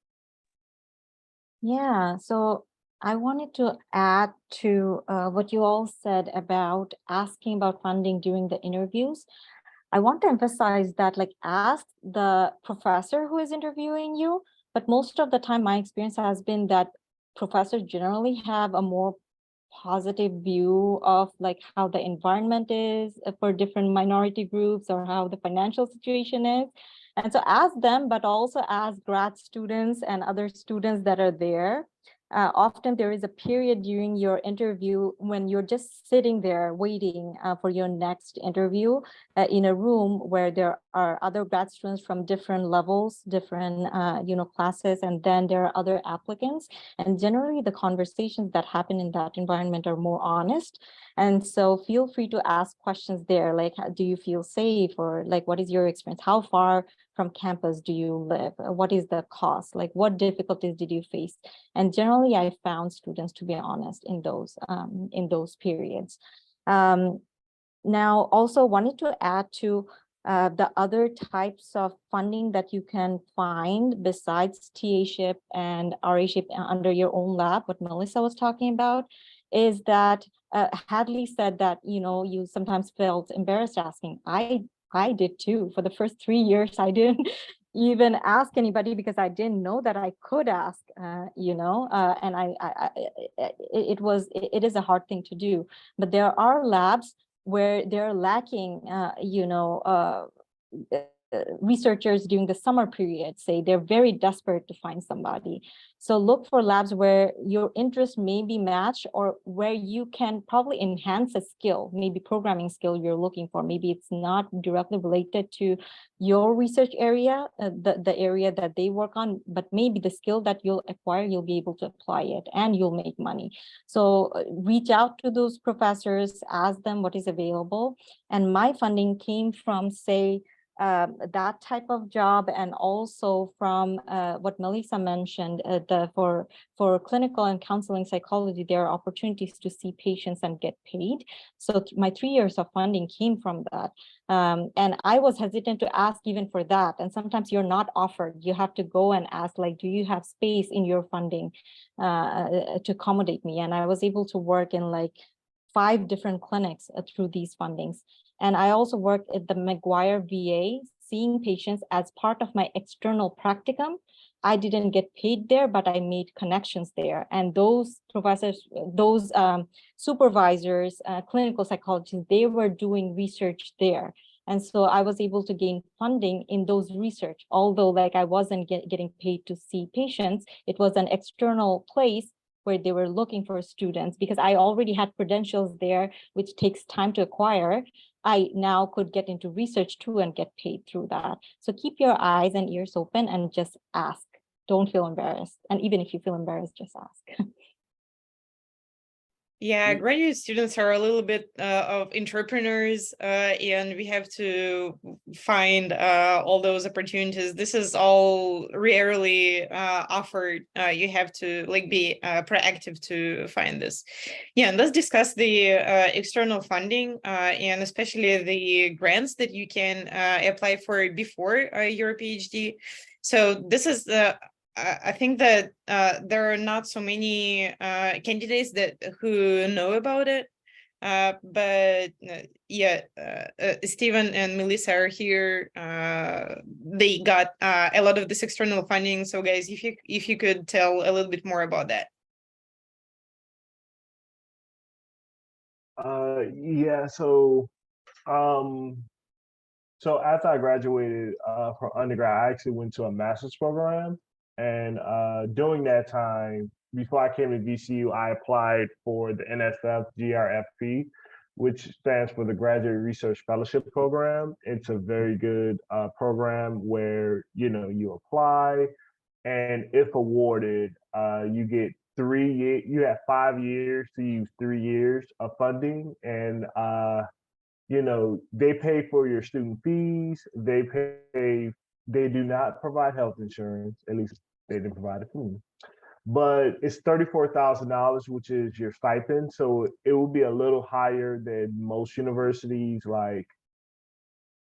Speaker 2: Yeah, so I wanted to add to what you all said about asking about funding during the interviews. I want to emphasize that, like, ask the professor who is interviewing you, but most of the time my experience has been that professors generally have a more positive view of like how the environment is for different minority groups or how the financial situation is. And so ask them, but also ask grad students and other students that are there. often there is a period during your interview when you're just sitting there waiting for your next interview in a room where there are other grad students from different levels, different classes, and then there are other applicants. And generally the conversations that happen in that environment are more honest. And so feel free to ask questions there, like, do you feel safe? Or like, what is your experience? How far from campus do you live? What is the cost? Like, what difficulties did you face? And generally, I found students to be honest in those periods. Now, also wanted to add to the other types of funding that you can find besides TA-ship and RA-ship under your own lab, what Melissa was talking about, is that Hadley said that, you sometimes felt embarrassed asking. I did too. For the first 3 years, I didn't even ask anybody because I didn't know that I could ask, and it is a hard thing to do. But there are labs where they're lacking, researchers during the summer period, say they're very desperate to find somebody. So look for labs where your interest may be matched or where you can probably enhance a skill, maybe programming skill you're looking for. Maybe it's not directly related to your research area, the area that they work on, but maybe the skill that you'll acquire, you'll be able to apply it and you'll make money. So reach out to those professors, ask them what is available. And my funding came from, say, that type of job, and also from what Melissa mentioned, for clinical and counseling psychology, there are opportunities to see patients and get paid. So my 3 years of funding came from that. And I was hesitant to ask even for that. And sometimes you're not offered. You have to go and ask, like, do you have space in your funding to accommodate me? And I was able to work in like 5 different clinics through these fundings. And I also worked at the McGuire VA, seeing patients as part of my external practicum. I didn't get paid there, but I made connections there. And those professors, those supervisors, clinical psychologists, they were doing research there. And so I was able to gain funding in those research, although like I wasn't getting paid to see patients. It was an external place where they were looking for students because I already had credentials there, which takes time to acquire. I now could get into research too and get paid through that. So keep your eyes and ears open and just ask. Don't feel embarrassed. And even if you feel embarrassed, just ask.
Speaker 1: Yeah, graduate students are a little bit of entrepreneurs, and we have to find all those opportunities. This is all rarely offered. You have to like be proactive to find this. Yeah, and let's discuss the external funding and especially the grants that you can apply for before your PhD. So this is the I think that there are not so many candidates who know about it, but Stephen and Melissa are here. They got a lot of this external funding. So, guys, if you could tell a little bit more about that.
Speaker 3: So after I graduated from undergrad, I actually went to a master's program. And during that time, before I came to VCU, I applied for the NSF GRFP, which stands for the Graduate Research Fellowship Program. It's a very good program where, you apply, and if awarded, you get 3 years, you have 5 years to use 3 years of funding. And they pay for your student fees. They do not provide health insurance. At least they didn't provide it for me. But it's $34,000, which is your stipend. So it will be a little higher than most universities, like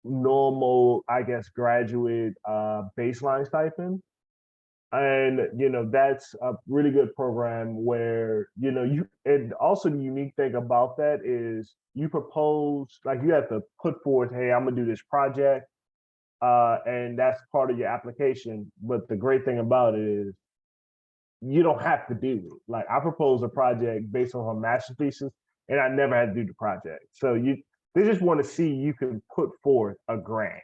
Speaker 3: normal, I guess, graduate baseline stipend. And that's a really good program where and also the unique thing about that is you propose, like, you have to put forth, hey, I'm gonna do this project, and that's part of your application. But the great thing about it is you don't have to do it. Like, I proposed a project based on a master's thesis, and I never had to do the project. So they just want to see you can put forth a grant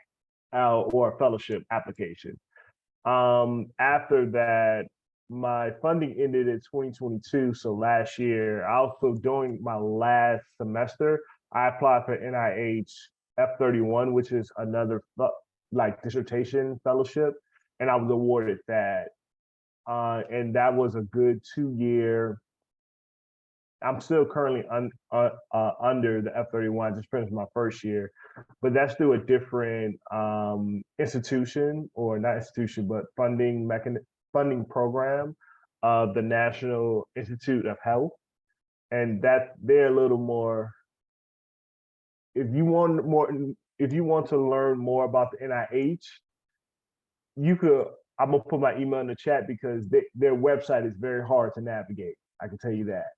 Speaker 3: or a fellowship application. After that, my funding ended in 2022. So last year, also during my last semester, I applied for NIH F31, which is another like dissertation fellowship, and I was awarded that. And that was a good 2 year. I'm still currently under the F31, just finished my first year, but that's through a different institution, or not institution, but funding program of the National Institute of Health. And that they're a little more, if you want to learn more about the NIH, you could, I'm gonna put my email in the chat because their website is very hard to navigate. I can tell you that.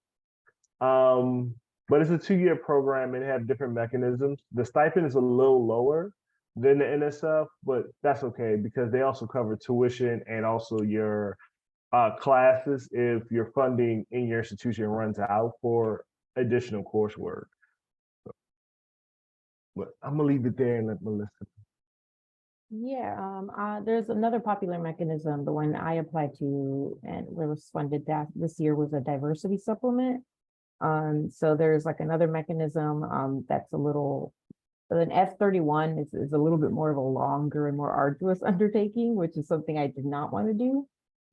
Speaker 3: But it's a 2 year program and have different mechanisms. The stipend is a little lower than the NSF, but that's okay because they also cover tuition and also your classes if your funding in your institution runs out for additional coursework. But I'm gonna leave it there and let Melissa.
Speaker 5: Yeah, there's another popular mechanism. The one I applied to and was funded that this year was a diversity supplement. So there's like another mechanism that's a little, an F31 is a little bit more of a longer and more arduous undertaking, which is something I did not want to do.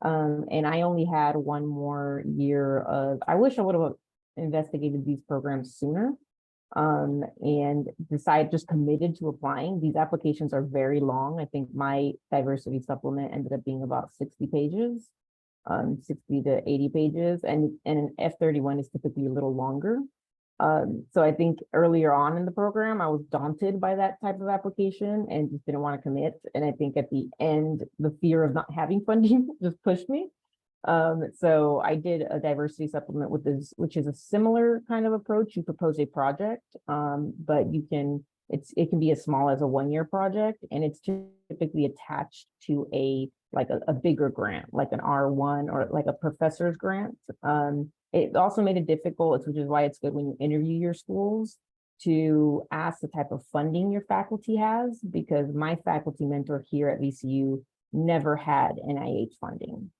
Speaker 5: And I only had one more year of, I wish I would have investigated these programs sooner. And just committed to applying. These applications are very long. I think my diversity supplement ended up being about 60 pages. 60 to 80 pages, and an F31 is typically a little longer. So I think earlier on in the program, I was daunted by that type of application and just didn't want to commit. And I think at the end, the fear of not having funding just pushed me. So I did a diversity supplement with this, which is a similar kind of approach. You propose a project, but it can be as small as a 1 year project, and it's typically attached to a bigger grant, like an R1 or like a professor's grant. It also made it difficult, which is why it's good when you interview your schools to ask the type of funding your faculty has, because my faculty mentor here at VCU never had NIH funding.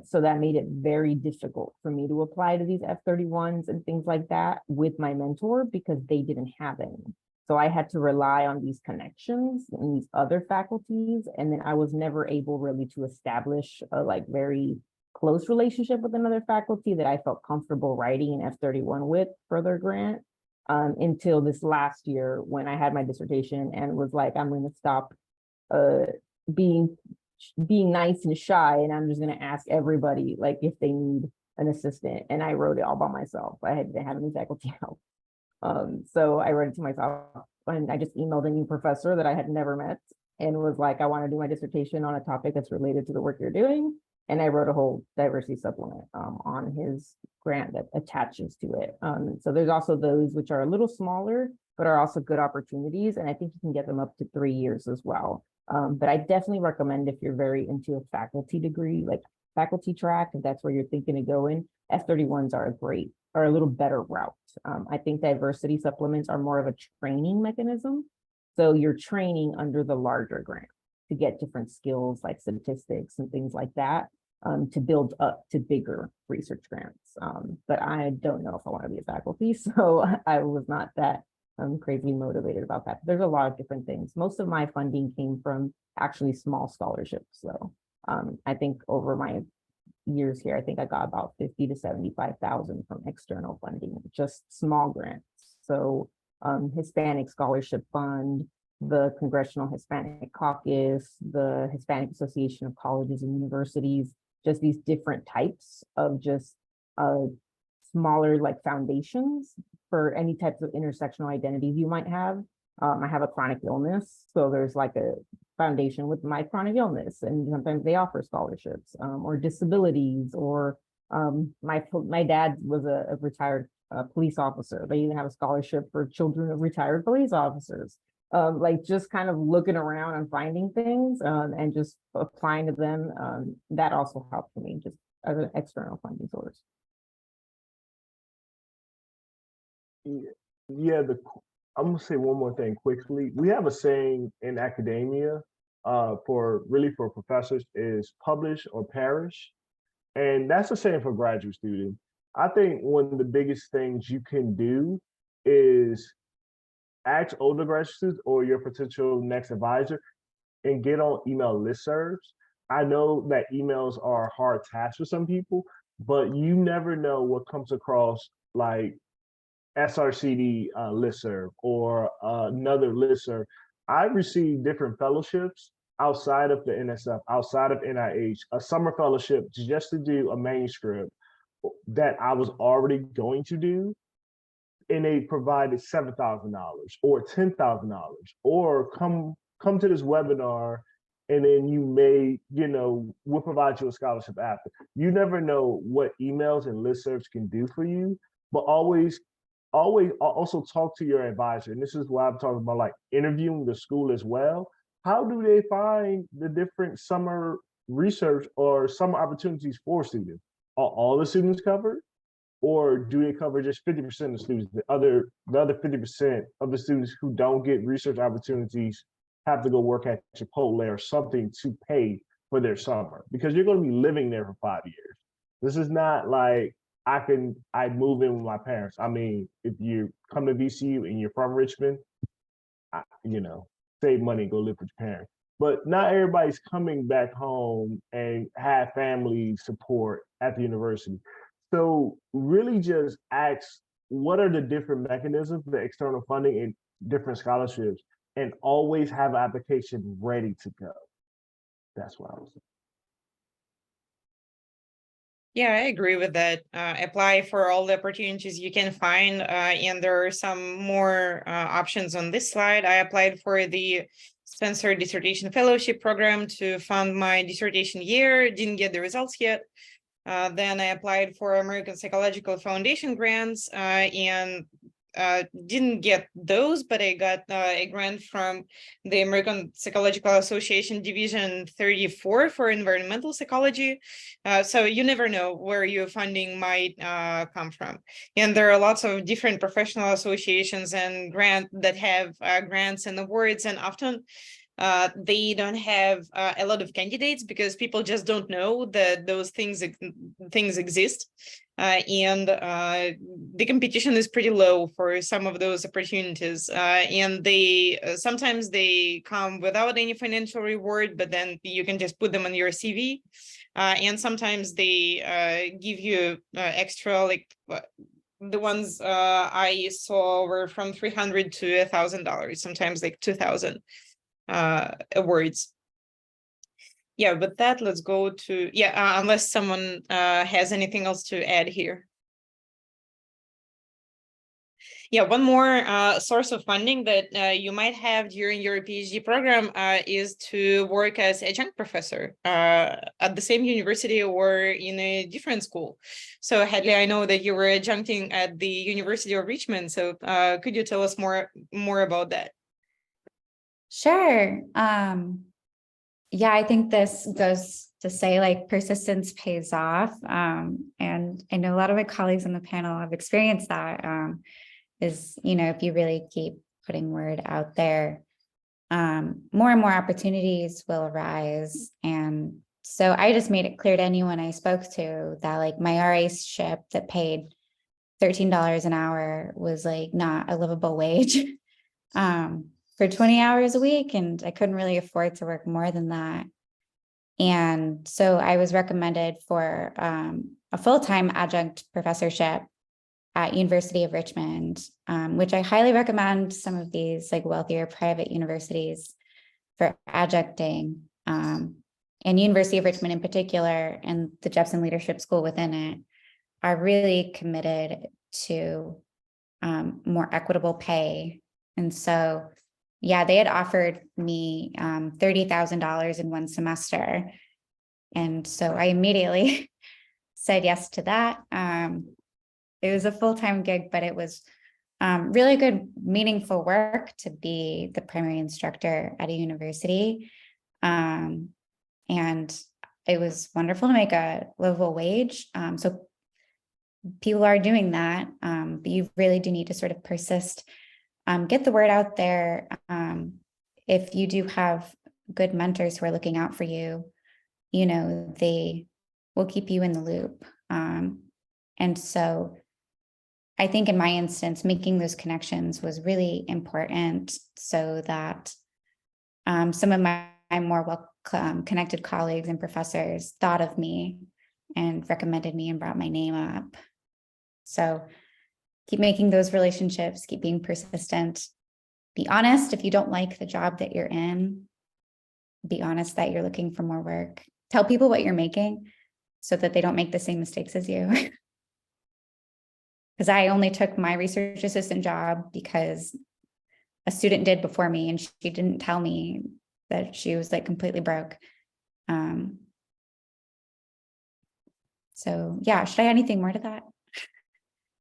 Speaker 5: So that made it very difficult for me to apply to these F31s and things like that with my mentor because they didn't have any. So I had to rely on these connections and these other faculties. And then I was never able really to establish a very close relationship with another faculty that I felt comfortable writing an F31 with for their grant until this last year when I had my dissertation and was like, I'm going to stop being nice and shy, and I'm just going to ask everybody if they need an assistant. And I wrote it all by myself. I didn't have any faculty help. So I wrote it to myself, and I just emailed a new professor that I had never met and was like, I want to do my dissertation on a topic that's related to the work you're doing. And I wrote a whole diversity supplement on his grant that attaches to it. So there's also those which are a little smaller, but are also good opportunities. And I think you can get them up to 3 years as well. But I definitely recommend if you're very into a faculty degree, like faculty track, if that's where you're thinking of going, F31s are a little better route. I think diversity supplements are more of a training mechanism. So you're training under the larger grant to get different skills like statistics and things like that to build up to bigger research grants. But I don't know if I want to be a faculty, so I was not that crazily motivated about that. There's a lot of different things. Most of my funding came from actually small scholarships. So I think over my years here, I think I got about 50 to 75,000 from external funding, just small grants. So Hispanic Scholarship Fund, the Congressional Hispanic Caucus, the Hispanic Association of Colleges and Universities, just these different types of just smaller foundations for any types of intersectional identities you might have. I have a chronic illness, so there's a foundation with my chronic illness, and sometimes they offer scholarships or disabilities, or my dad was a retired police officer. They even have a scholarship for children of retired police officers. Just kind of looking around and finding things and just applying to them. That also helped me just as an external funding source.
Speaker 3: Yeah, I'm gonna say one more thing quickly. We have a saying in academia for professors is publish or perish. And that's the same for graduate students. I think one of the biggest things you can do is ask older graduate students or your potential next advisor and get on email listservs. I know that emails are a hard task for some people, but you never know what comes across like SRCD listserv or another listserv. I've received different fellowships outside of the NSF, outside of NIH, a summer fellowship just to do a manuscript that I was already going to do, and they provided $7,000 or $10,000, or come to this webinar, and then you may, we'll provide you a scholarship after. You never know what emails and listservs can do for you, but always also talk to your advisor. And this is why I'm talking about like interviewing the school as well. How do they find the different summer research or summer opportunities for students? Are all the students covered? Or do they cover just 50% of the students? The other 50% of the students who don't get research opportunities have to go work at Chipotle or something to pay for their summer, because you're going to be living there for 5 years. This is not like I move in with my parents. I mean, if you come to VCU and you're from Richmond, save money, go live with your parents. But not everybody's coming back home and have family support at the university. So really just ask, what are the different mechanisms, the external funding and different scholarships, and always have an application ready to go. That's what I was saying.
Speaker 1: Yeah, I agree with that. Apply for all the opportunities you can find, and there are some more options on this slide. I applied for the Spencer Dissertation Fellowship Program to fund my dissertation year, didn't get the results yet. Then I applied for American Psychological Foundation grants and didn't get those, but I got a grant from the American Psychological Association Division 34 for environmental psychology. So you never know where your funding might come from. And there are lots of different professional associations and grants that have grants and awards, and often they don't have a lot of candidates because people just don't know that those things exist. And the competition is pretty low for some of those opportunities. And they sometimes they come without any financial reward, but then you can just put them on your CV. And sometimes they give you extra, like the ones I saw were from $300 to $1,000, sometimes like $2,000. Awards. Yeah, with that, let's go to, unless someone has anything else to add here. Yeah, one more source of funding that you might have during your PhD program is to work as adjunct professor at the same university or in a different school. So Hadley, I know that you were adjuncting at the University of Richmond. So could you tell us more about that?
Speaker 4: Sure. Yeah, I think this goes to say like persistence pays off. And I know a lot of my colleagues on the panel have experienced that, is, if you really keep putting word out there, more and more opportunities will arise. And so I just made it clear to anyone I spoke to that like my RA-ship that paid $13 an hour was like not a livable wage. For 20 hours a week, and I couldn't really afford to work more than that. And so I was recommended for a full-time adjunct professorship at University of Richmond, which I highly recommend some of these like wealthier private universities for adjuncting, and University of Richmond in particular, and the Jepson Leadership School within it, are really committed to more equitable pay. And so yeah, they had offered me $30,000 in one semester. And so I immediately said yes to that. It was a full-time gig, but it was really good, meaningful work to be the primary instructor at a university. And it was wonderful to make a livable wage. So people are doing that, but you really do need to sort of persist. Get the word out there. If you do have good mentors who are looking out for you, they will keep you in the loop. And so I think in my instance, making those connections was really important so that some of my more connected colleagues and professors thought of me and recommended me and brought my name up. So keep making those relationships, keep being persistent. Be honest if you don't like the job that you're in. Be honest that you're looking for more work. Tell people what you're making so that they don't make the same mistakes as you. Because I only took my research assistant job because a student did before me and she didn't tell me that she was like completely broke. So yeah, should I add anything more to that?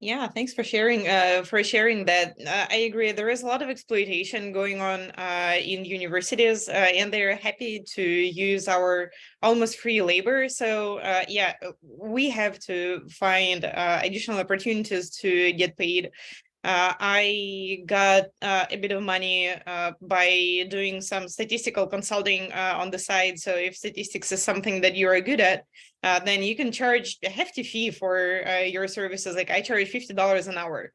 Speaker 1: Yeah, thanks for sharing that. I agree. There is a lot of exploitation going on in universities, and they're happy to use our almost free labor. So yeah, we have to find additional opportunities to get paid. I got a bit of money by doing some statistical consulting on the side. So if statistics is something that you are good at, then you can charge a hefty fee for your services. Like I charge $50 an hour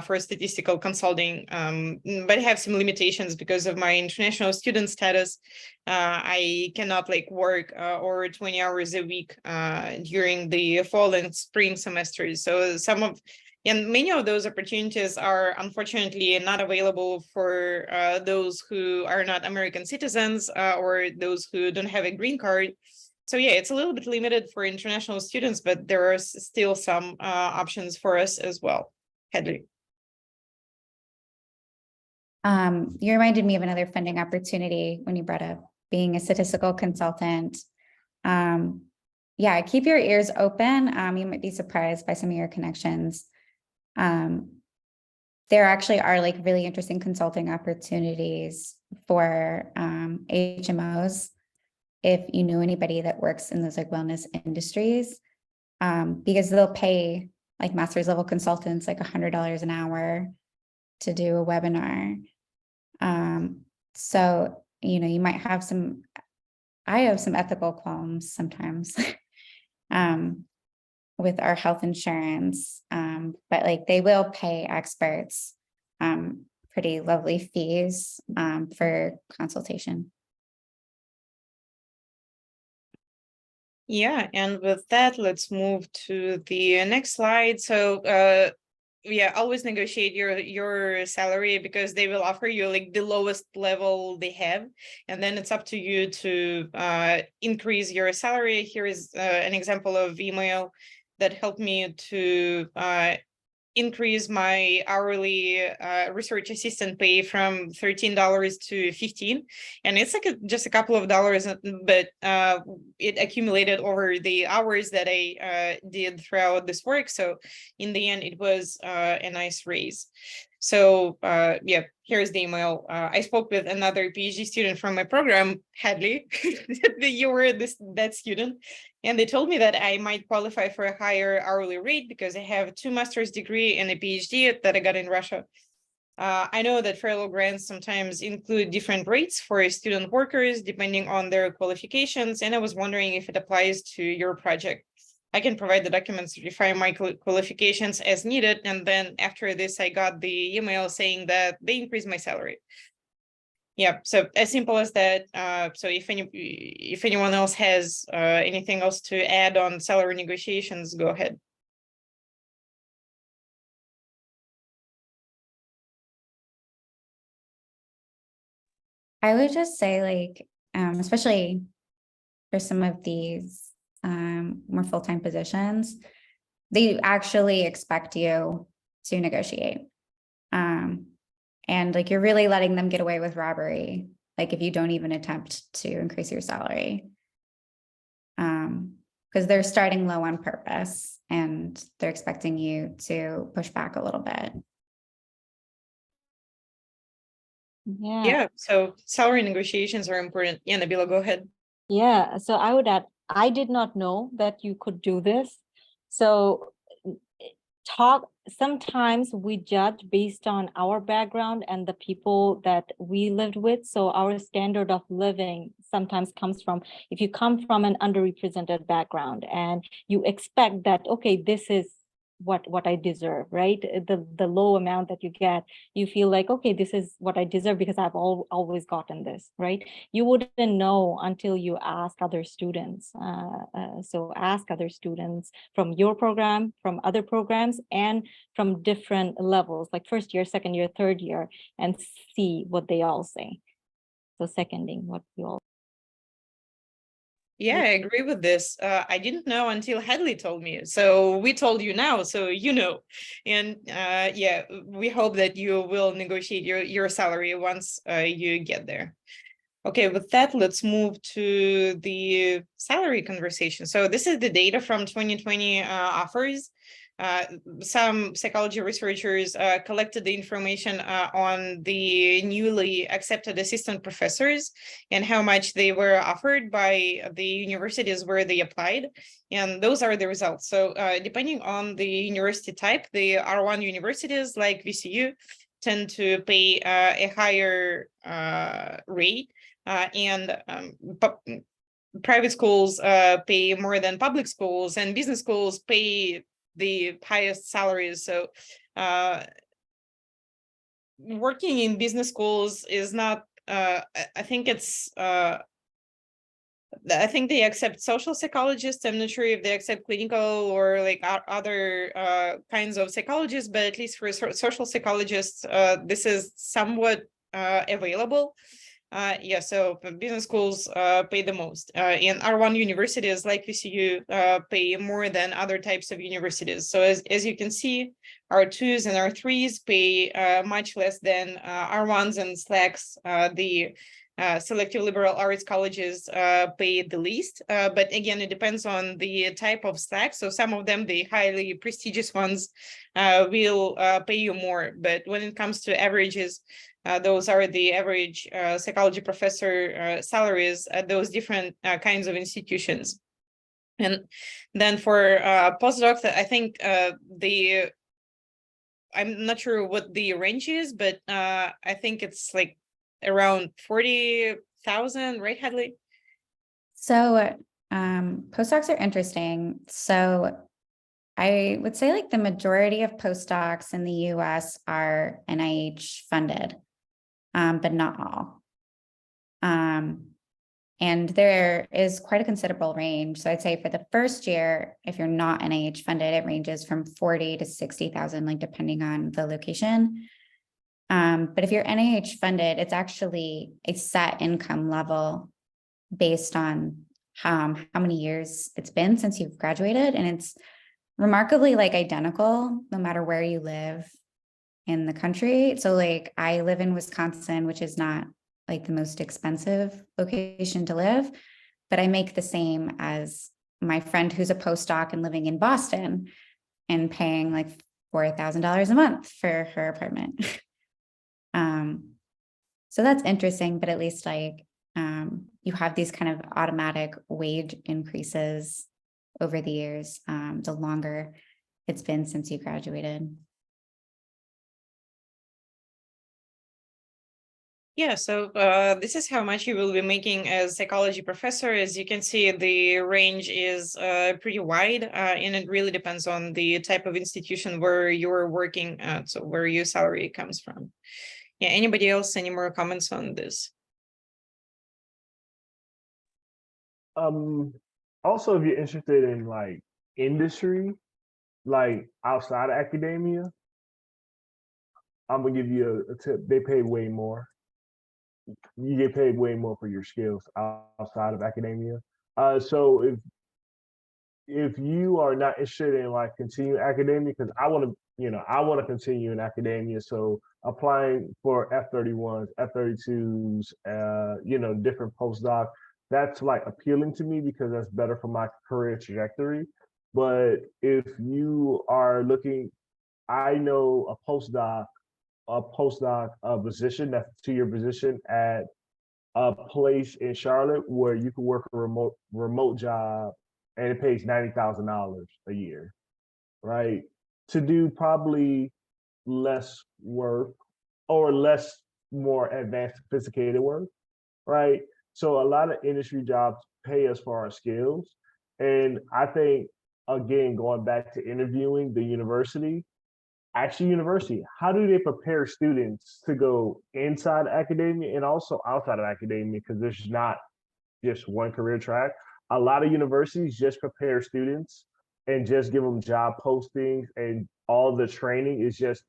Speaker 1: for statistical consulting, but I have some limitations because of my international student status. I cannot like work over 20 hours a week during the fall and spring semesters. So and many of those opportunities are unfortunately not available for those who are not American citizens or those who don't have a green card. So yeah, it's a little bit limited for international students, but there are still some options for us as well. Hadley.
Speaker 4: You reminded me of another funding opportunity when you brought up being a statistical consultant. Yeah, keep your ears open. You might be surprised by some of your connections. There actually are like really interesting consulting opportunities for HMOs if you know anybody that works in those like wellness industries, because they'll pay like master's level consultants like $100 an hour to do a webinar. So, you know, you might have I have some ethical qualms sometimes with our health insurance, but like they will pay experts pretty lovely fees for consultation.
Speaker 1: Yeah, and with that, let's move to the next slide. So yeah, always negotiate your salary because they will offer you like the lowest level they have, and then it's up to you to increase your salary. Here is an example of email that helped me to increase my hourly research assistant pay from $13 to $15, and it's like just a couple of dollars, but it accumulated over the hours that I did throughout this work. So in the end, it was a nice raise. So yeah, here's the email. I spoke with another PhD student from my program, Hadley. You were that student. And they told me that I might qualify for a higher hourly rate because I have 2 master's degree and a PhD that I got in Russia. I know that federal grants sometimes include different rates for student workers depending on their qualifications, and I was wondering if it applies to your project. I can provide the documents to define my qualifications as needed, and then after this, I got the email saying that they increased my salary. Yeah, so as simple as that. So if anyone else has anything else to add on salary negotiations, go ahead.
Speaker 4: I would just say like, especially for some of these more full-time positions, they actually expect you to negotiate. And like you're really letting them get away with robbery, like if you don't even attempt to increase your salary. Because they're starting low on purpose and they're expecting you to push back a little bit.
Speaker 1: Yeah, so salary negotiations are important. Yeah, Nabila, go ahead.
Speaker 2: Yeah, so I would add, I did not know that you could do this. So sometimes we judge based on our background and the people that we lived with. So our standard of living sometimes comes from, if you come from an underrepresented background and you expect that, okay, this is what I deserve, right? The low amount that you get, you feel like, okay, this is what I deserve because I've always gotten this, right? You wouldn't know until you ask other students. So ask other students from your program, from other programs, and from different levels, like first year, second year, third year, and see what they all say. So seconding what you all.
Speaker 1: Yeah, I agree with this. I didn't know until Hadley told me. So we told you now, so you know. And yeah, we hope that you will negotiate your salary once you get there. Okay, with that, let's move to the salary conversation. So this is the data from 2020 offers. Some psychology researchers collected the information on the newly accepted assistant professors and how much they were offered by the universities where they applied. And those are the results. So depending on the university type, the R1 universities like VCU tend to pay a higher rate. And private schools pay more than public schools, and business schools pay the highest salaries. So working in business schools is not, I think it's, I think they accept social psychologists. I'm not sure if they accept clinical or like other kinds of psychologists, but at least for social psychologists, this is somewhat available. Yeah, so business schools pay the most. And R1 universities like VCU pay more than other types of universities. So as you can see, R2s and R3s pay much less than R1s and SLACs. The selective liberal arts colleges pay the least, but again, it depends on the type of SLAC. So some of them, the highly prestigious ones, will pay you more. But when it comes to averages, those are the average psychology professor salaries at those different kinds of institutions. And then for postdocs, I think I'm not sure what the range is, but I think it's like around 40,000, right, Hadley?
Speaker 4: So postdocs are interesting. So I would say like the majority of postdocs in the US are NIH funded, but not all. And there is quite a considerable range. So I'd say for the first year, if you're not NIH funded, it ranges from 40 to 60,000, like depending on the location. But if you're NIH funded, it's actually a set income level based on how many years it's been since you've graduated. And it's remarkably like identical, no matter where you live in the country. So like I live in Wisconsin, which is not like the most expensive location to live, but I make the same as my friend who's a postdoc and living in Boston and paying like $4,000 a month for her apartment. So that's interesting, but at least like you have these kind of automatic wage increases over the years, the longer it's been since you graduated.
Speaker 1: Yeah, so this is how much you will be making as psychology professor. As you can see, the range is pretty wide, and it really depends on the type of institution where you're working at, so where your salary comes from. Yeah, anybody else, any more comments on this?
Speaker 3: Also, if you're interested in like industry, like outside of academia, I'm gonna give you a tip. They pay way more. You get paid way more for your skills outside of academia. So if you are not interested in like continuing academia, because I want to, I want to continue in academia. So applying for F-31s, F-32s, different postdoc, that's like appealing to me because that's better for my career trajectory. But if you are looking, I know a postdoc position, that's a 2-year position at a place in Charlotte where you can work a remote job and it pays $90,000 a year, right? to do probably less work or less more advanced, sophisticated work, right? So a lot of industry jobs pay us for our skills. And I think, again, going back to interviewing the university, how do they prepare students to go inside academia and also outside of academia? Because there's not just one career track. A lot of universities just prepare students and just give them job postings, and all the training is just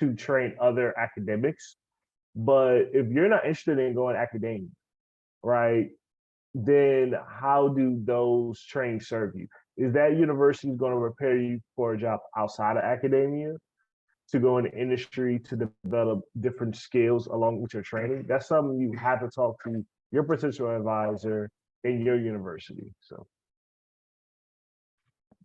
Speaker 3: to train other academics. But if you're not interested in going academia, right, then how do those trainings serve you? Is that university going to prepare you for a job outside of academia, to go into industry, to develop different skills along with your training? That's something you have to talk to your potential advisor in your university. So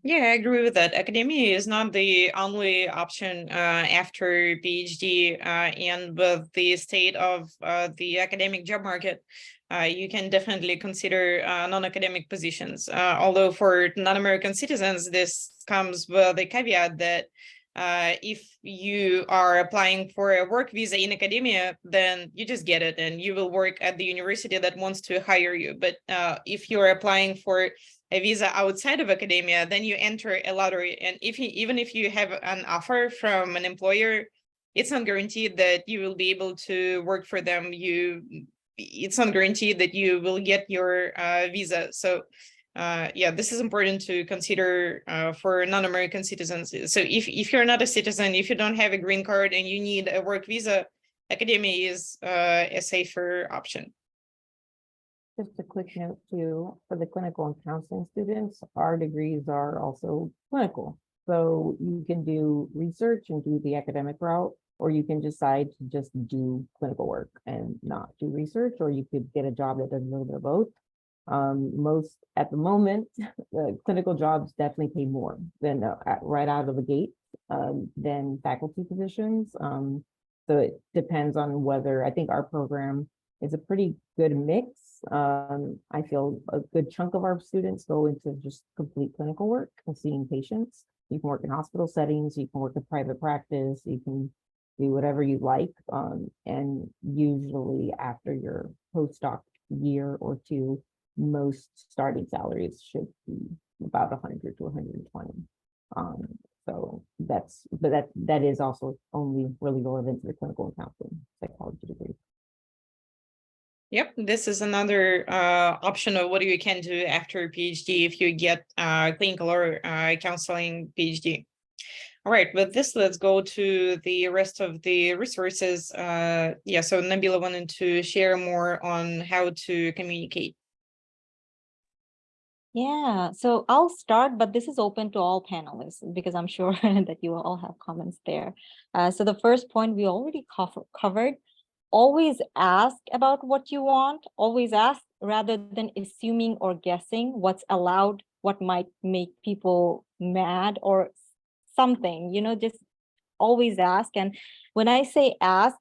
Speaker 1: Yeah, I agree with that. Academia is not the only option after PhD, and with the state of the academic job market, you can definitely consider non-academic positions. Although for non-American citizens, this comes with the caveat that if you are applying for a work visa in academia, then you just get it and you will work at the university that wants to hire you. But if you're applying for a visa outside of academia, then you enter a lottery. And even if you have an offer from an employer, it's not guaranteed that you will be able to work for them. It's not guaranteed that you will get your visa. So yeah, this is important to consider for non-American citizens. So if you're not a citizen, if you don't have a green card and you need a work visa, academia is a safer option.
Speaker 5: Just a quick note too, for the clinical and counseling students, our degrees are also clinical. So you can do research and do the academic route, or you can decide to just do clinical work and not do research, or you could get a job that does a little bit of both. Most at the moment, the clinical jobs definitely pay more than right out of the gate than faculty positions. So it depends on whether, I think our program is a pretty good mix. I feel a good chunk of our students go into just complete clinical work and seeing patients. You can work in hospital settings, you can work in private practice, you can do whatever you like. And usually after your postdoc year or two, most starting salaries should be about 100 to 120. So that is also only really relevant to the clinical and counseling psychology degree.
Speaker 1: Yep, this is another option of what you can do after PhD if you get clinical or counseling PhD. All right, with this, let's go to the rest of the resources. Yeah, so Nabila wanted to share more on how to communicate.
Speaker 2: Yeah, so I'll start, but this is open to all panelists because I'm sure that you will all have comments there. So the first point we already covered, always ask about what you want, always ask rather than assuming or guessing what's allowed, what might make people mad or something, just always ask. And when I say ask,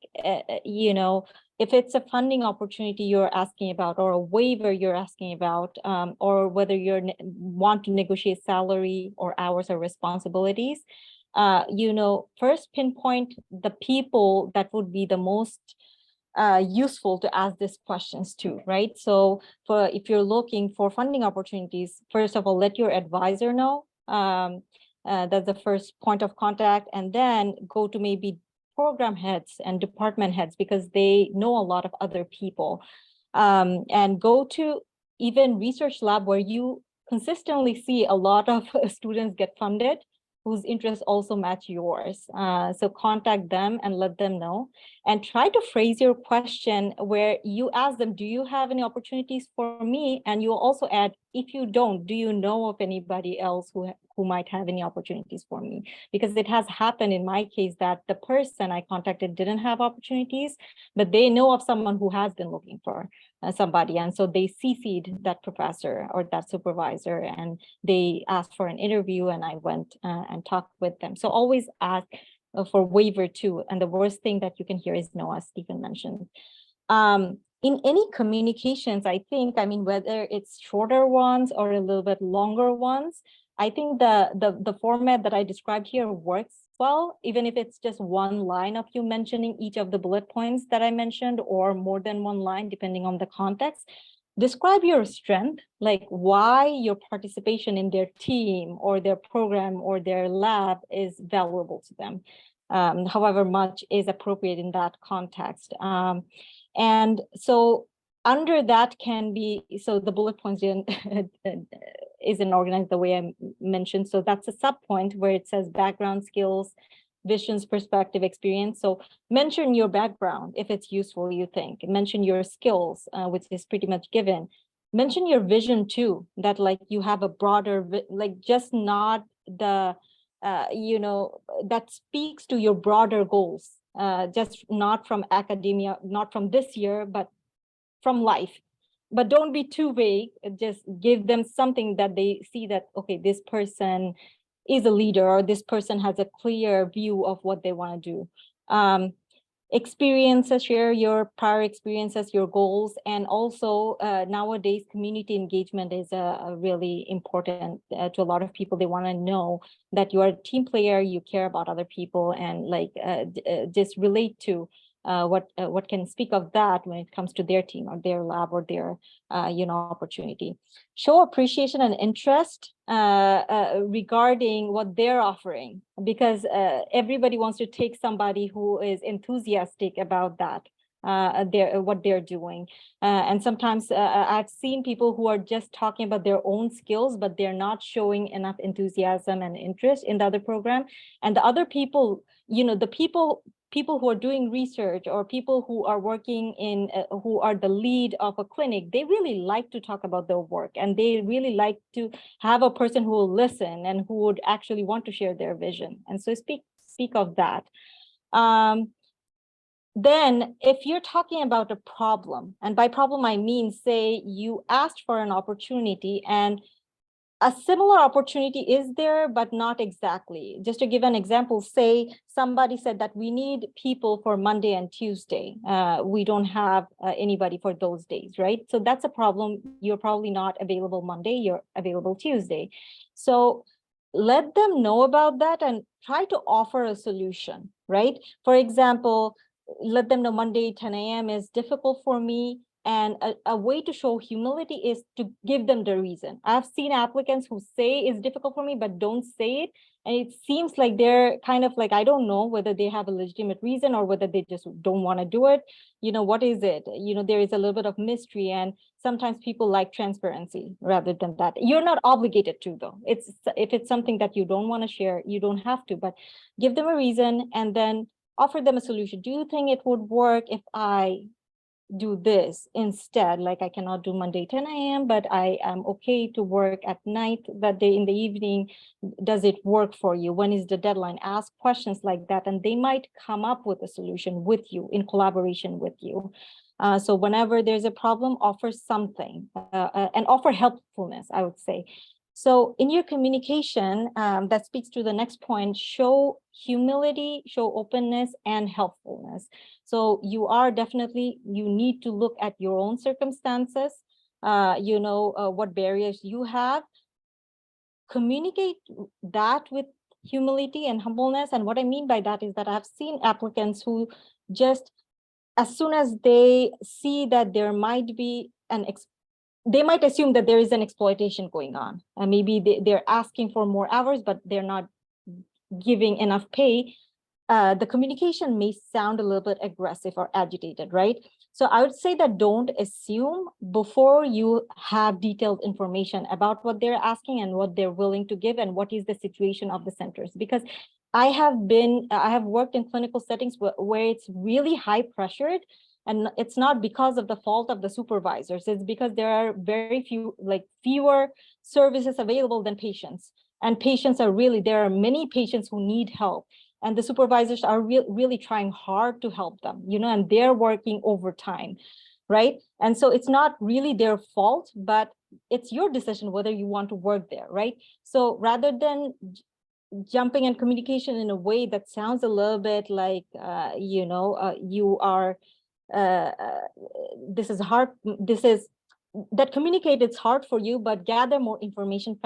Speaker 2: if it's a funding opportunity you're asking about, or a waiver you're asking about, or whether you want to negotiate salary or hours or responsibilities, first pinpoint the people that would be the most useful to ask these questions to, right? So if you're looking for funding opportunities, first of all, let your advisor know. That's the first point of contact, and then go to maybe program heads and department heads because they know a lot of other people, and go to even research lab where you consistently see a lot of students get funded whose interests also match yours. So contact them and let them know, and try to phrase your question where you ask them, do you have any opportunities for me? And you also add, if you don't, do you know of anybody else who might have any opportunities for me? Because it has happened in my case that the person I contacted didn't have opportunities, but they know of someone who has been looking for somebody. And so they CC'd that professor or that supervisor, and they asked for an interview, and I went and talked with them. So always ask for waiver too. And the worst thing that you can hear is no, as Stephen mentioned. In any communications, I mean, whether it's shorter ones or a little bit longer ones, I think the format that I described here works well, even if it's just one line of you mentioning each of the bullet points that I mentioned, or more than one line, depending on the context. Describe your strength, like why your participation in their team or their program or their lab is valuable to them, however much is appropriate in that context. And so under that can be, so the bullet points isn't organized the way I mentioned. So that's a sub point where it says background, skills, visions, perspective, experience. So mention your background if it's useful, you think. Mention your skills, which is pretty much given. Mention your vision too, that like you have a broader, like just not the, that speaks to your broader goals, just not from academia, not from this year, but from life. But don't be too vague. Just give them something that they see that, okay, this person is a leader, or this person has a clear view of what they want to do. Experiences, share your prior experiences, your goals, and also nowadays community engagement is a really important to a lot of people. They want to know that you are a team player, you care about other people, and like just relate to what can speak of that when it comes to their team or their lab or their opportunity. Show appreciation and interest regarding what they're offering, because everybody wants to take somebody who is enthusiastic about that, what they're doing. And sometimes I've seen people who are just talking about their own skills, but they're not showing enough enthusiasm and interest in the other program. And the other people, the people who are doing research, or people who are working in, who are the lead of a clinic, they really like to talk about their work, and they really like to have a person who will listen and who would actually want to share their vision. And so speak of that. Then if you're talking about a problem, and by problem, I mean, say you asked for an opportunity and a similar opportunity is there, but not exactly. Just to give an example, say somebody said that we need people for Monday and Tuesday. We don't have anybody for those days, right? So that's a problem. You're probably not available Monday, you're available Tuesday. So let them know about that and try to offer a solution, right? For example, let them know Monday 10 a.m. is difficult for me. And a way to show humility is to give them the reason. I've seen applicants who say it's difficult for me, but don't say it. And it seems like they're kind of like, I don't know whether they have a legitimate reason or whether they just don't want to do it. What is it? There is a little bit of mystery, and sometimes people like transparency rather than that. You're not obligated to, though. If it's something that you don't want to share, you don't have to, but give them a reason and then offer them a solution. Do you think it would work if I do this instead? Like, I cannot do Monday 10 a.m., but I am okay to work at night that day in the evening. Does it work for you? When is the deadline? Ask questions like that, and they might come up with a solution with you in collaboration with you. So whenever there's a problem, offer something and offer helpfulness, I would say. So in your communication, that speaks to the next point, show humility, show openness, and helpfulness. So you need to look at your own circumstances, what barriers you have, communicate that with humility and humbleness. And what I mean by that is that I've seen applicants who just, as soon as they see that there might be they might assume that there is an exploitation going on. And maybe they're asking for more hours, but they're not giving enough pay. The communication may sound a little bit aggressive or agitated, right? So I would say that don't assume before you have detailed information about what they're asking and what they're willing to give and what is the situation of the centers. Because I have worked in clinical settings where it's really high pressured, and it's not because of the fault of the supervisors. It's because there are fewer services available than patients. And there are many patients who need help. And the supervisors are really trying hard to help them, and they're working overtime, right? And so it's not really their fault, but it's your decision whether you want to work there, right? So rather than jumping in communication in a way that sounds a little bit like, you are, this is hard, this is that communicate it's hard for you, but gather more information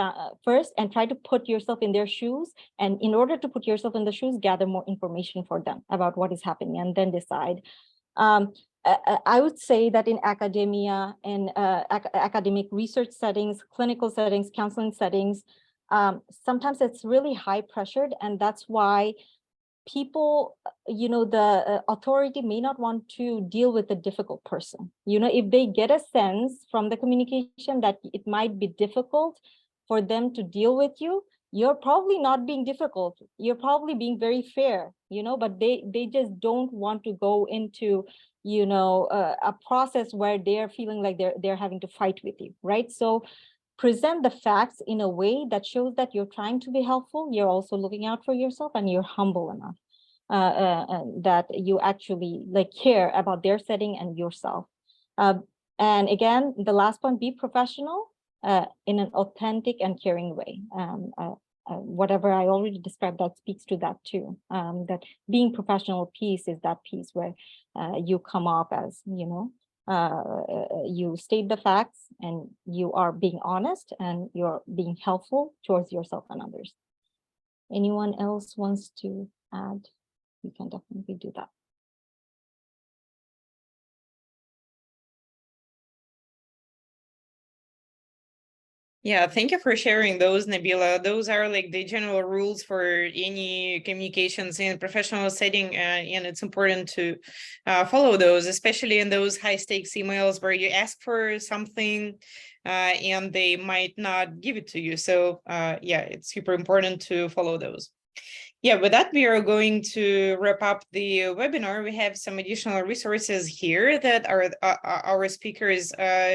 Speaker 2: first and try to put yourself in their shoes. And in order to put yourself in the shoes, gather more information for them about what is happening and then decide. I would say that in academia and academic research settings, clinical settings, counseling settings, sometimes it's really high pressured, and that's why people, the authority may not want to deal with a difficult person. If they get a sense from the communication that it might be difficult for them to deal with you, you're probably not being difficult. You're probably being very fair, but they just don't want to go into, a process where they're feeling like they're having to fight with you, right? So present the facts in a way that shows that you're trying to be helpful, you're also looking out for yourself, and you're humble enough that you actually care about their setting and yourself. And again, the last point, be professional in an authentic and caring way. Whatever I already described, that speaks to that too. That being professional piece is that piece where you come off as, you state the facts and you are being honest and you're being helpful towards yourself and others. Anyone else wants to add? You can definitely do that.
Speaker 1: Yeah, thank you for sharing those, Nabila. Those are like the general rules for any communications in professional setting, and it's important to follow those, especially in those high stakes emails where you ask for something and they might not give it to you. So yeah, it's super important to follow those. Yeah, with that, we are going to wrap up the webinar. We have some additional resources here that our speakers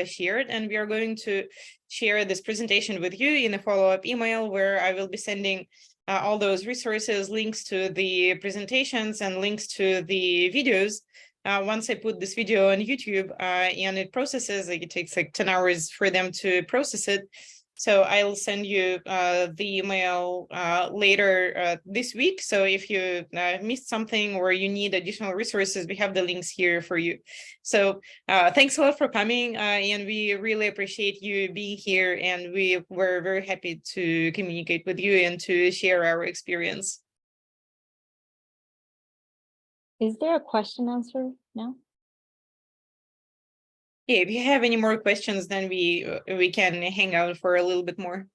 Speaker 1: shared, and we are going to share this presentation with you in a follow-up email where I will be sending all those resources, links to the presentations and links to the videos. Once I put this video on YouTube and it processes, it takes like 10 hours for them to process it. So I'll send you the email later this week. So if you missed something or you need additional resources, we have the links here for you. So thanks a lot for coming, and we really appreciate you being here, and we were very happy to communicate with you and to share our experience.
Speaker 2: Is there a question answer now?
Speaker 1: Yeah, if you have any more questions, then we can hang out for a little bit more.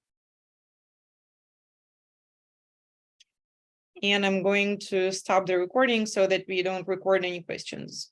Speaker 1: And I'm going to stop the recording so that we don't record any questions.